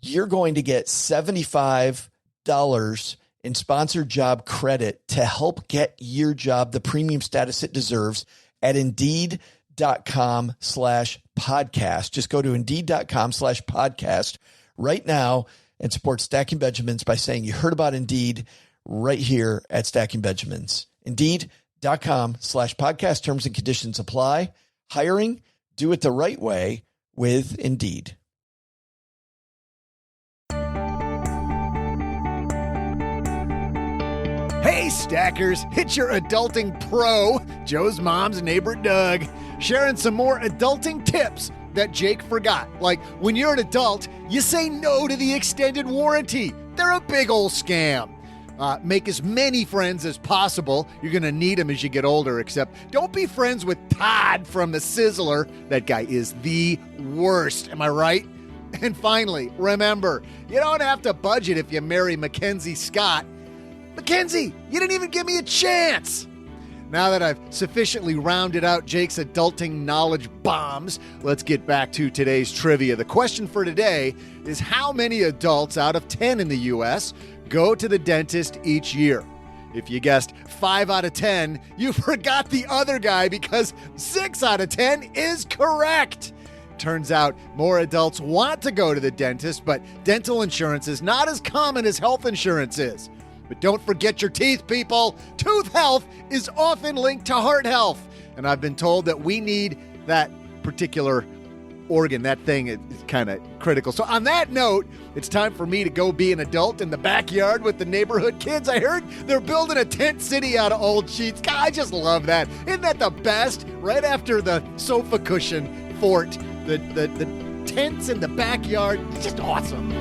You're going to get $75 in sponsored job credit to help get your job the premium status it deserves at Indeed.com/podcast. Just go to Indeed.com/podcast right now and support Stacking Benjamins by saying you heard about Indeed right here at Stacking Benjamins. Indeed.com/podcast. Terms and conditions apply. Hiring, do it the right way with Indeed. Hey, Stackers, it's your adulting pro, Joe's mom's neighbor, Doug, sharing some more adulting tips that Jake forgot. Like, when you're an adult, you say no to the extended warranty. They're a big old scam. Make as many friends as possible. You're going to need them as you get older, except don't be friends with Todd from the Sizzler. That guy is the worst. Am I right? And finally, remember, you don't have to budget if you marry Mackenzie Scott. Mackenzie, you didn't even give me a chance. Now that I've sufficiently rounded out Jake's adulting knowledge bombs, let's get back to today's trivia. The question for today is how many adults out of 10 in the U.S. go to the dentist each year? If you guessed 5 out of 10, you forgot the other guy because 6 out of 10 is correct. Turns out more adults want to go to the dentist, but dental insurance is not as common as health insurance is. But don't forget your teeth, people. Tooth health is often linked to heart health. And I've been told that we need that particular organ. That thing is kind of critical. So on that note, it's time for me to go be an adult in the backyard with the neighborhood kids. I heard they're building a tent city out of old sheets. God, I just love that. Isn't that the best? Right after the sofa cushion fort, the tents in the backyard. It's just awesome.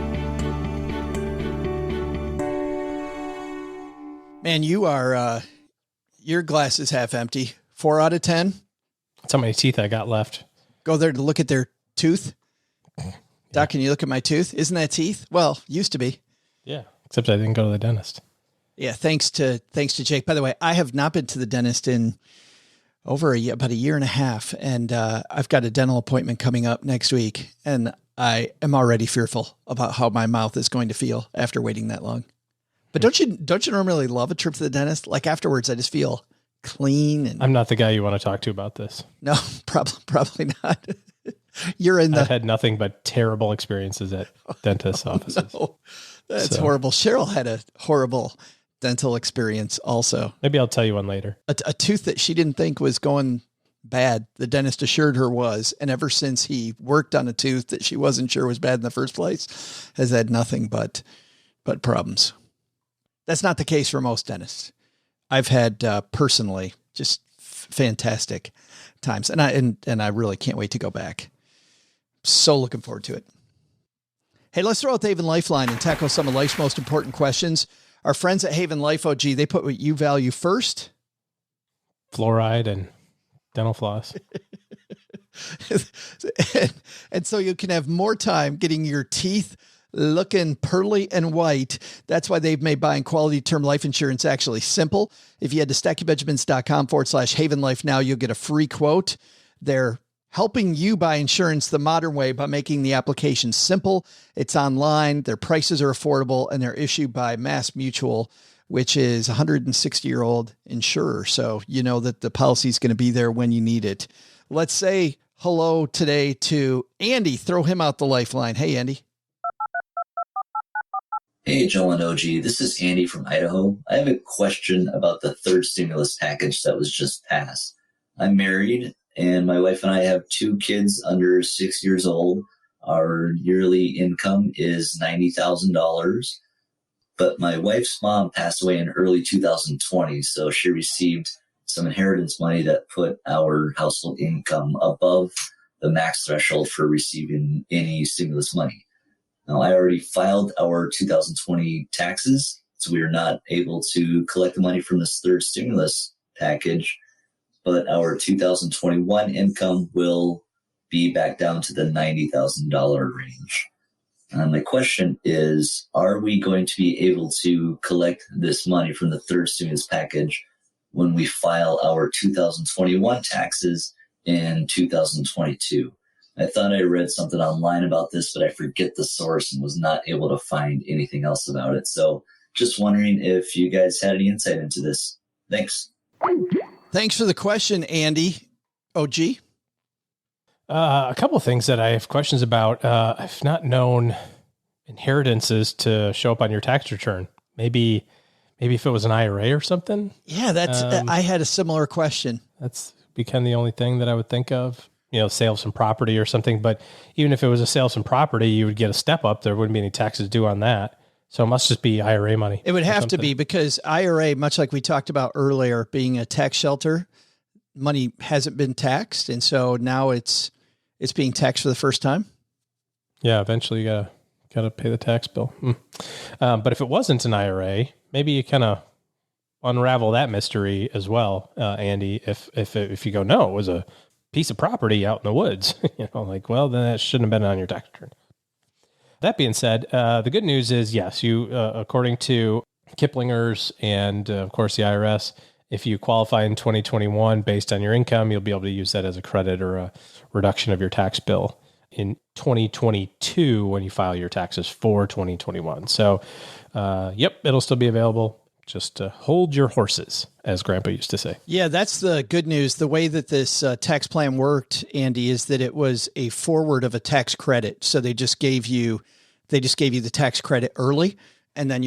Man, you are, your glass is half empty. 4 out of 10. That's how many teeth I got left. Go there to look at their tooth. Doc, can you look at my tooth? Isn't that teeth? Well, used to be. Yeah, except I didn't go to the dentist. Yeah, thanks to Jake. By the way, I have not been to the dentist in about a year and a half, and I've got a dental appointment coming up next week, and I am already fearful about how my mouth is going to feel after waiting that long. But don't you normally love a trip to the dentist? Like afterwards, I just feel clean. And I'm not the guy you want to talk to about this. No, probably not. I've had nothing but terrible experiences at dentist offices. No. That's horrible. Cheryl had a horrible dental experience also. Maybe I'll tell you one later. A tooth that she didn't think was going bad, the dentist assured her was. And ever since he worked on a tooth that she wasn't sure was bad in the first place, has had nothing but problems. That's not the case for most dentists. I've had personally just fantastic times, and I really can't wait to go back. So looking forward to it. Hey, let's throw out the Haven Lifeline and tackle some of life's most important questions. Our friends at Haven Life, OG, they put what you value first. Fluoride and dental floss. and so you can have more time getting your teeth looking pearly and white. That's why they've made buying quality term life insurance actually simple. If you head to stackingbenjamins.com/Haven Life now, you'll get a free quote. They're helping you buy insurance the modern way by making the application simple. It's online. Their prices are affordable, and they're issued by Mass Mutual, which is a 160-year-old insurer. So you know that the policy is going to be there when you need it. Let's say hello today to Andy. Throw him out the lifeline. Hey, Andy. Hey, Joel and OG. This is Andy from Idaho. I have a question about the third stimulus package that was just passed. I'm married, and my wife and I have 2 kids under 6 years old. Our yearly income is $90,000, but my wife's mom passed away in early 2020, so she received some inheritance money that put our household income above the max threshold for receiving any stimulus money. Now, I already filed our 2020 taxes, so we are not able to collect the money from this third stimulus package, but our 2021 income will be back down to the $90,000 range. My question is, are we going to be able to collect this money from the third stimulus package when we file our 2021 taxes in 2022? I thought I read something online about this, but I forget the source and was not able to find anything else about it. So just wondering if you guys had any insight into this. Thanks. Thanks for the question, Andy. OG? A couple of things that I have questions about. I've not known inheritances to show up on your tax return. Maybe if it was an IRA or something. Yeah, I had a similar question. That's become the only thing that I would think of. Sale of some property or something. But even if it was a sale of some property, you would get a step up. There wouldn't be any taxes due on that. So it must just be IRA money. It would have to be, because IRA, much like we talked about earlier, being a tax shelter, money hasn't been taxed. And so now it's being taxed for the first time. Yeah. Eventually you gotta pay the tax bill. But if it wasn't an IRA, maybe you kind of unravel that mystery as well, Andy, if you go, no, it was a piece of property out in the woods, well, then that shouldn't have been on your tax return. That being said, the good news is, yes, you, according to Kiplinger's and of course the IRS, if you qualify in 2021 based on your income, you'll be able to use that as a credit or a reduction of your tax bill in 2022 when you file your taxes for 2021. So, it'll still be available. Just hold your horses, as Grandpa used to say. Yeah, that's the good news. The way that this tax plan worked, Andy, is that it was a forward of a tax credit. So they just gave you the tax credit early, and then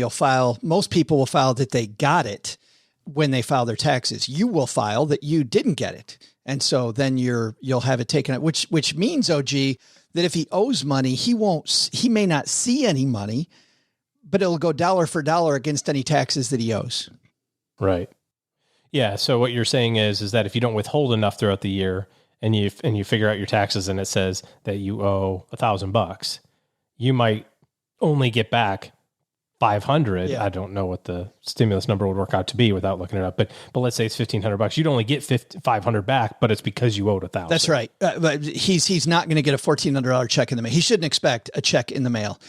most people will file that they got it when they file their taxes. You will file that you didn't get it. And so then you'll have it taken out, which means, OG, that if he owes money, he may not see any money, but it'll go dollar for dollar against any taxes that he owes. Right. Yeah. So what you're saying is that if you don't withhold enough throughout the year and you figure out your taxes and it says that you owe $1,000, you might only get back 500. Yeah. I don't know what the stimulus number would work out to be without looking it up, but let's say it's $1,500. You'd only get 500 back, but it's because you owed 1,000. That's right. But he's not going to get a $1,400 check in the mail. He shouldn't expect a check in the mail.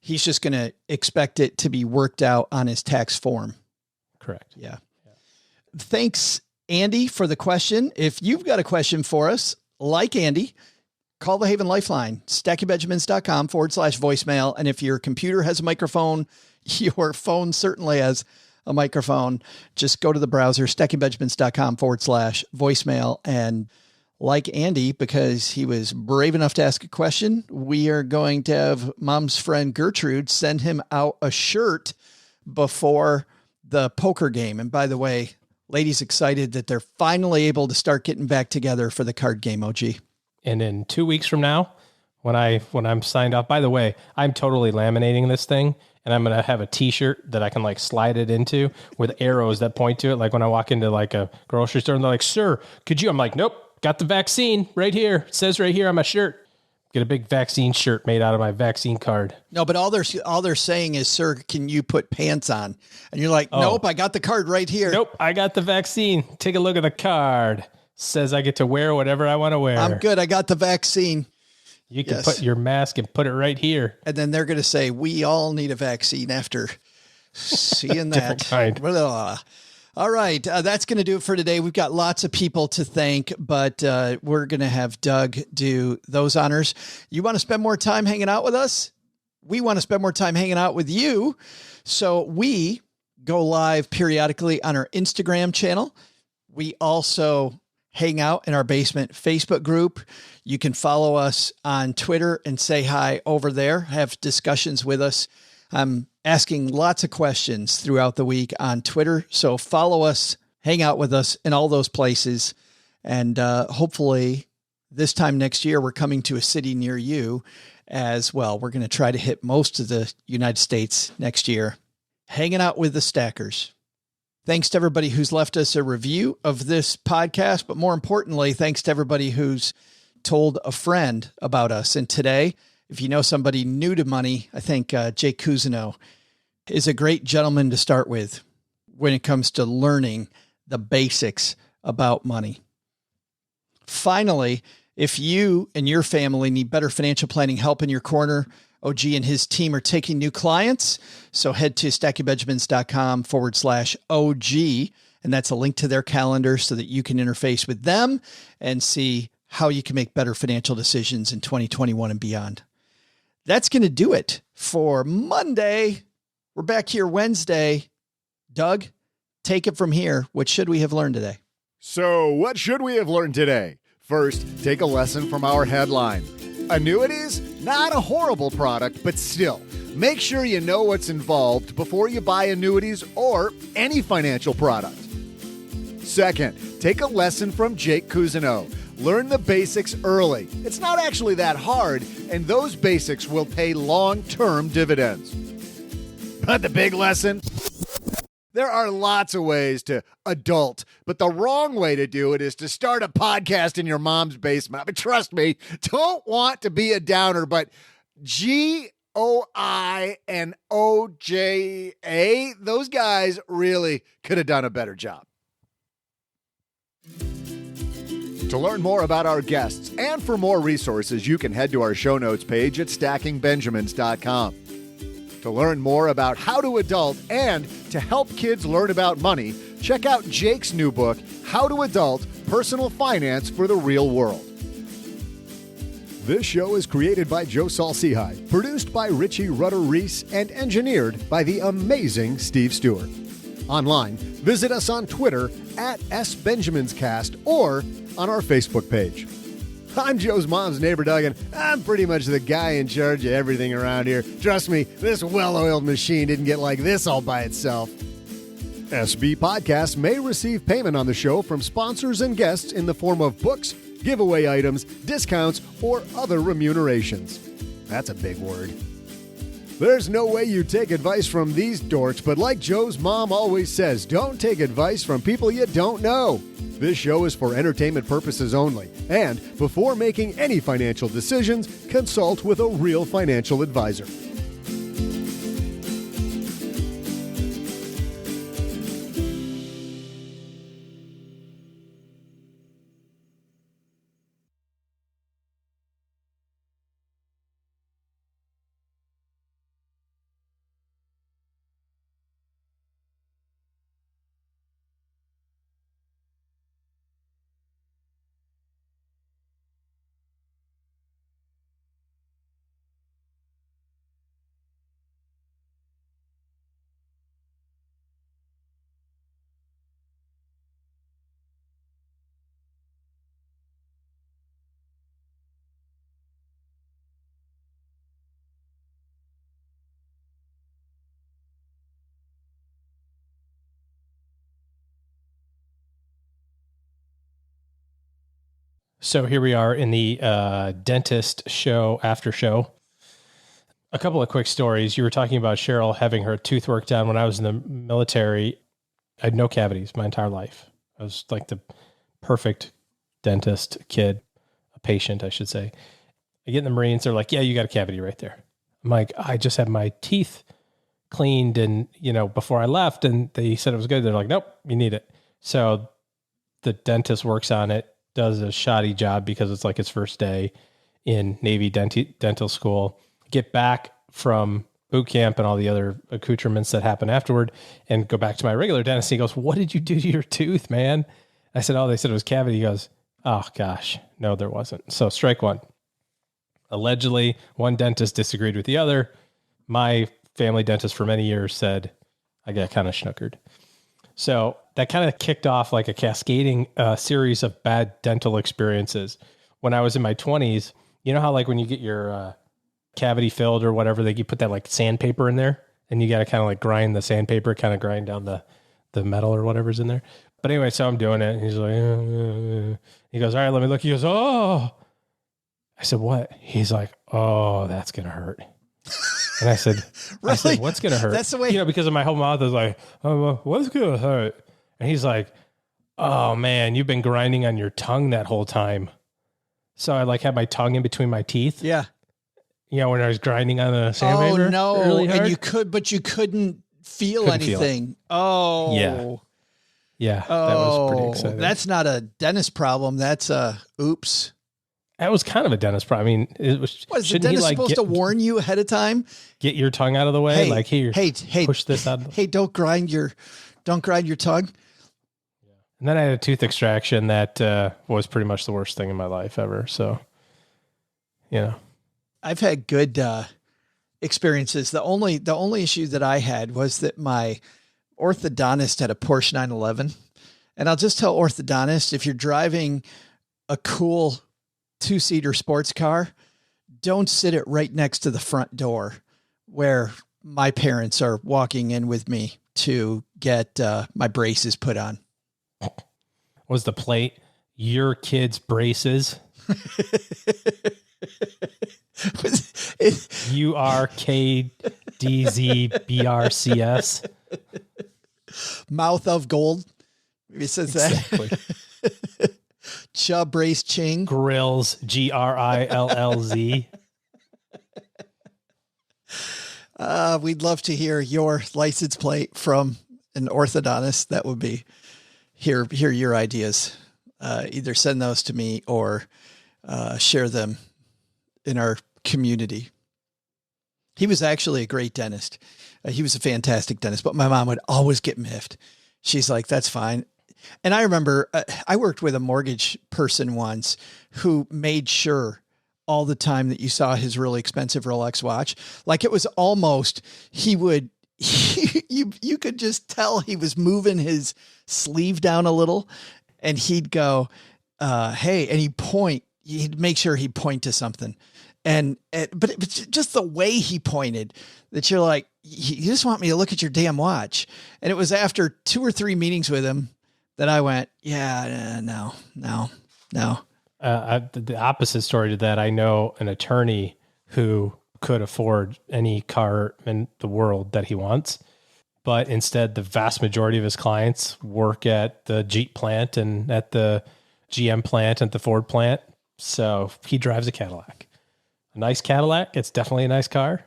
He's just going to expect it to be worked out on his tax form. Correct. Yeah. Thanks, Andy, for the question. If you've got a question for us, like Andy, call the Haven Lifeline, stackingbenjamins.com/voicemail. And if your computer has a microphone, your phone certainly has a microphone. Just go to the browser, stackingbenjamins.com/voicemail, and like Andy, because he was brave enough to ask a question, we are going to have Mom's friend Gertrude send him out a shirt before the poker game. And by the way, ladies excited that they're finally able to start getting back together for the card game, OG. And in 2 weeks from now, when I'm signed off. By the way, I'm totally laminating this thing, and I'm going to have a t-shirt that I can like slide it into with arrows that point to it. Like when I walk into like a grocery store and they're like, "Sir, could you?" I'm like, "Nope, got the vaccine right here. It says right here on my shirt." Get a big vaccine shirt made out of my vaccine card. No, but all they're saying is, "Sir, can you put pants on?" And you're like, "Nope, I got the card right here." Nope, I got the vaccine. Take a look at the card. Says I get to wear whatever I want to wear. I'm good. I got the vaccine. You can put your mask and put it right here. And then they're going to say, "We all need a vaccine after seeing that." Kind. All right. That's going to do it for today. We've got lots of people to thank, but we're going to have Doug do those honors. You want to spend more time hanging out with us? We want to spend more time hanging out with you. So we go live periodically on our Instagram channel. We also hang out in our basement Facebook group. You can follow us on Twitter and say hi over there, have discussions with us. I'm asking lots of questions throughout the week on Twitter. So follow us, hang out with us in all those places. And hopefully this time next year, we're coming to a city near you as well. We're going to try to hit most of the United States next year, hanging out with the Stackers. Thanks to everybody who's left us a review of this podcast, but more importantly, thanks to everybody who's told a friend about us. And today, if you know somebody new to money, I think Jake Cousineau is a great gentleman to start with when it comes to learning the basics about money. Finally, if you and your family need better financial planning help in your corner, OG and his team are taking new clients. So head to stackingbenjamins.com/OG. And that's a link to their calendar so that you can interface with them and see how you can make better financial decisions in 2021 and beyond. That's going to do it for Monday. We're back here Wednesday. Doug, take it from here. What should we have learned today? So what should we have learned today? First, take a lesson from our headline. Annuities? Not a horrible product, but still, make sure you know what's involved before you buy annuities or any financial product. Second, take a lesson from Jake Cousineau. Learn the basics early. It's not actually that hard, and those basics will pay long-term dividends. But the big lesson? There are lots of ways to adult, but the wrong way to do it is to start a podcast in your mom's basement. I mean, trust me, don't want to be a downer, but GOI and OJA, those guys really could have done a better job. To learn more about our guests and for more resources, you can head to our show notes page at stackingbenjamins.com. To learn more about how to adult and to help kids learn about money, check out Jake's new book, How to Adult: Personal Finance for the Real World. This show is created by Joe Saul-Sehy, produced by Richie Rutter-Reese, and engineered by the amazing Steve Stewart. Online, visit us on Twitter at SBenjaminsCast or on our Facebook page. I'm Joe's mom's neighbor, Doug, and I'm pretty much the guy in charge of everything around here. Trust me, this well-oiled machine didn't get like this all by itself. SB Podcasts may receive payment on the show from sponsors and guests in the form of books, giveaway items, discounts, or other remunerations. That's a big word. There's no way you take advice from these dorks, but like Joe's mom always says, don't take advice from people you don't know. This show is for entertainment purposes only, and before making any financial decisions, consult with a real financial advisor. So here we are in the dentist show after show. A couple of quick stories. You were talking about Cheryl having her tooth work done. When I was in the military, I had no cavities my entire life. I was like the perfect dentist kid, a patient, I should say. I get in the Marines. They're like, yeah, you got a cavity right there. I'm like, I just had my teeth cleaned and, before I left, and they said it was good. They're like, nope, you need it. So the dentist works on it, does a shoddy job because it's like his first day in Navy dental school. Get back from boot camp and all the other accoutrements that happen afterward and go back to my regular dentist. He goes, what did you do to your tooth, man? I said, oh, they said it was cavity. He goes, oh gosh, no, there wasn't. So strike one. Allegedly, one dentist disagreed with the other. My family dentist for many years said I got kind of schnookered. So that kind of kicked off like a cascading series of bad dental experiences. When I was in my 20s, you know how like when you get your cavity filled or whatever, you put that like sandpaper in there and you got to kind of like grind the sandpaper, kind of grind down the metal or whatever's in there. But anyway, so I'm doing it. And he's like, he goes, all right, let me look. He goes, oh, I said, what? He's like, oh, that's going to hurt. And I said, really? I said, what's going to hurt? That's the way, because of my whole mouth is like, oh, what's going to hurt? And he's like, oh man, you've been grinding on your tongue that whole time. So I like had my tongue in between my teeth. Yeah. When I was grinding on the sandpaper. Oh no. Really hard. And you couldn't feel anything. Oh yeah. Yeah. That was pretty exciting. That's not a dentist problem. That's oops. That was kind of a dentist problem. I mean, it was. Was the dentist supposed to warn you ahead of time? Get your tongue out of the way. Hey, push this out. Hey, don't grind your tongue. And then I had a tooth extraction that was pretty much the worst thing in my life ever. So, I've had good experiences. The only issue that I had was that my orthodontist had a Porsche 911. And I'll just tell orthodontists, if you're driving a cool 2-seater sports car, don't sit it right next to the front door where my parents are walking in with me to get my braces put on. Was the plate your kid's braces? URKDZBRCS. Mouth of gold. Maybe it says exactly. That. Chubb Brace Ching. Grills, GRILLZ. We'd love to hear your license plate from an orthodontist. That would be hear your ideas. Either send those to me or share them in our community. He was actually a great dentist. He was a fantastic dentist, but my mom would always get miffed. She's like, that's fine. And I remember I worked with a mortgage person once who made sure all the time that you saw his really expensive Rolex watch. Like it was almost, you could just tell he was moving his sleeve down a little and he'd go, hey, and he'd make sure he'd point to something. But it was just the way he pointed that you're like, you just want me to look at your damn watch. And it was after 2 or 3 meetings with him that I went, yeah, no. The opposite story to that, I know an attorney who could afford any car in the world that he wants, but instead the vast majority of his clients work at the Jeep plant and at the GM plant and the Ford plant. So he drives a Cadillac. A nice Cadillac. It's definitely a nice car,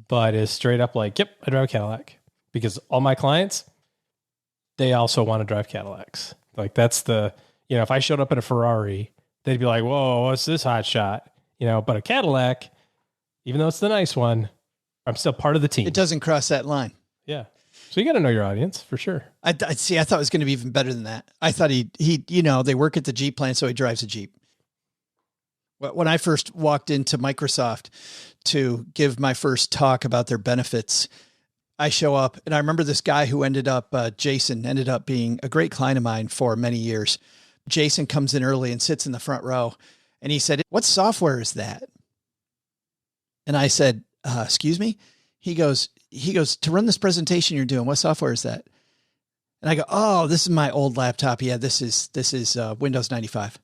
but is straight up like, yep, I drive a Cadillac. Because all my clients, they also want to drive Cadillacs. Like that's if I showed up in a Ferrari, they'd be like, whoa, what's this hot shot? But a Cadillac, even though it's the nice one, I'm still part of the team. It doesn't cross that line. Yeah. So you got to know your audience for sure. I thought it was going to be even better than that. I thought he they work at the Jeep plant, so he drives a Jeep. When I first walked into Microsoft to give my first talk about their benefits, I show up and I remember this guy who Jason ended up being a great client of mine for many years. Jason comes in early and sits in the front row and he said, what software is that? And I said, excuse me. He goes, to run this presentation you're doing, what software is that? And I go, oh, this is my old laptop. Yeah, this is Windows 95.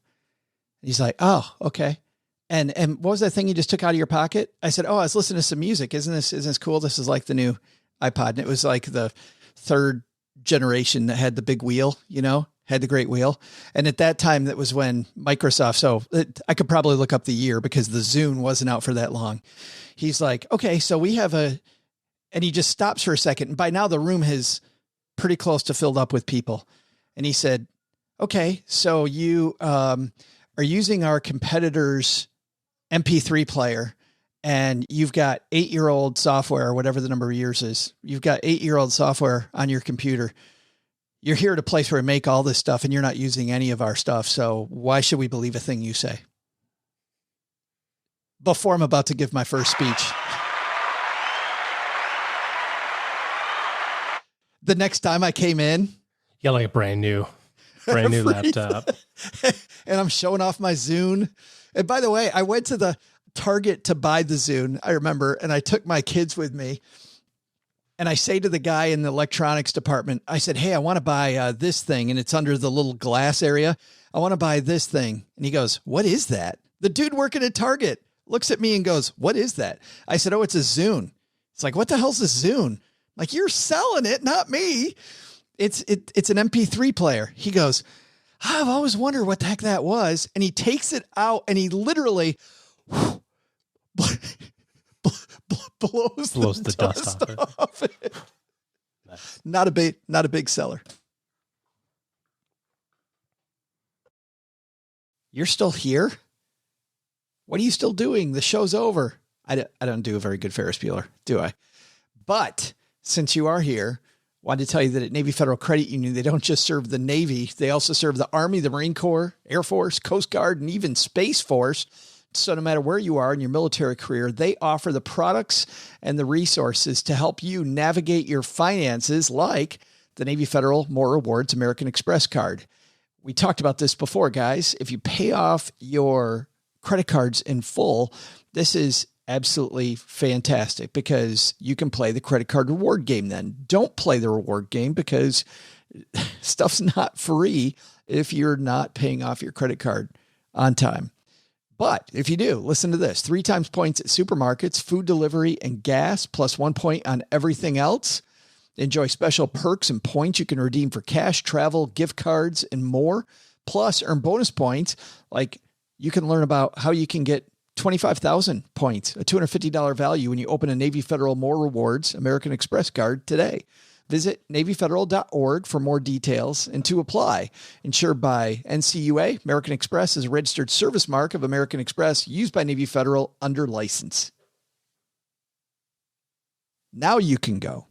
He's like, oh, okay. And what was that thing you just took out of your pocket? I said, oh, I was listening to some music. Isn't this cool? This is like the new iPod. And it was like the third generation that had the big wheel, had the great wheel. And at that time, that was when Microsoft, I could probably look up the year because the Zune wasn't out for that long. He's like, okay, so we have and he just stops for a second. And by now the room has pretty close to filled up with people. And he said, okay, so you are using our competitor's MP3 player and you've got 8-year-old software or whatever the number of years is. You've got 8-year-old software on your computer. You're here at a place where we make all this stuff and you're not using any of our stuff. So why should we believe a thing you say? Before I'm about to give my first speech. The next time I came in. Yelling at brand new laptop. And I'm showing off my Zune. And by the way, I went to the Target to buy the Zune, I remember, and I took my kids with me. And I say to the guy in the electronics department, I said, hey, I want to buy this thing. And it's under the little glass area. I want to buy this thing. And he goes, what is that? The dude working at Target looks at me and goes, what is that? I said, oh, it's a Zune. It's like, what the hell's a Zune? Like, you're selling it, not me. It's an MP3 player. He goes, I've always wondered what the heck that was. And he takes it out and he literally blows the dust off it. Nice. Not a big seller. You're still here? What are you still doing? The show's over. I don't do a very good Ferris Bueller, do I? But since you are here, wanted to tell you that at Navy Federal Credit Union, they don't just serve the Navy. They also serve the Army, the Marine Corps, Air Force, Coast Guard, and even Space Force. So no matter where you are in your military career, they offer the products and the resources to help you navigate your finances, like the Navy Federal More Rewards American Express card. We talked about this before, guys. If you pay off your credit cards in full, this is absolutely fantastic because you can play the credit card reward game then. Don't play the reward game because stuff's not free if you're not paying off your credit card on time. But if you do, listen to this. 3 times points at supermarkets, food delivery, and gas, plus 1 point on everything else. Enjoy special perks and points you can redeem for cash, travel, gift cards, and more. Plus, earn bonus points like you can learn about how you can get 25,000 points, a $250 value when you open a Navy Federal More Rewards American Express card today. Visit NavyFederal.org for more details and to apply. Insured by NCUA, American Express is a registered service mark of American Express used by Navy Federal under license. Now you can go.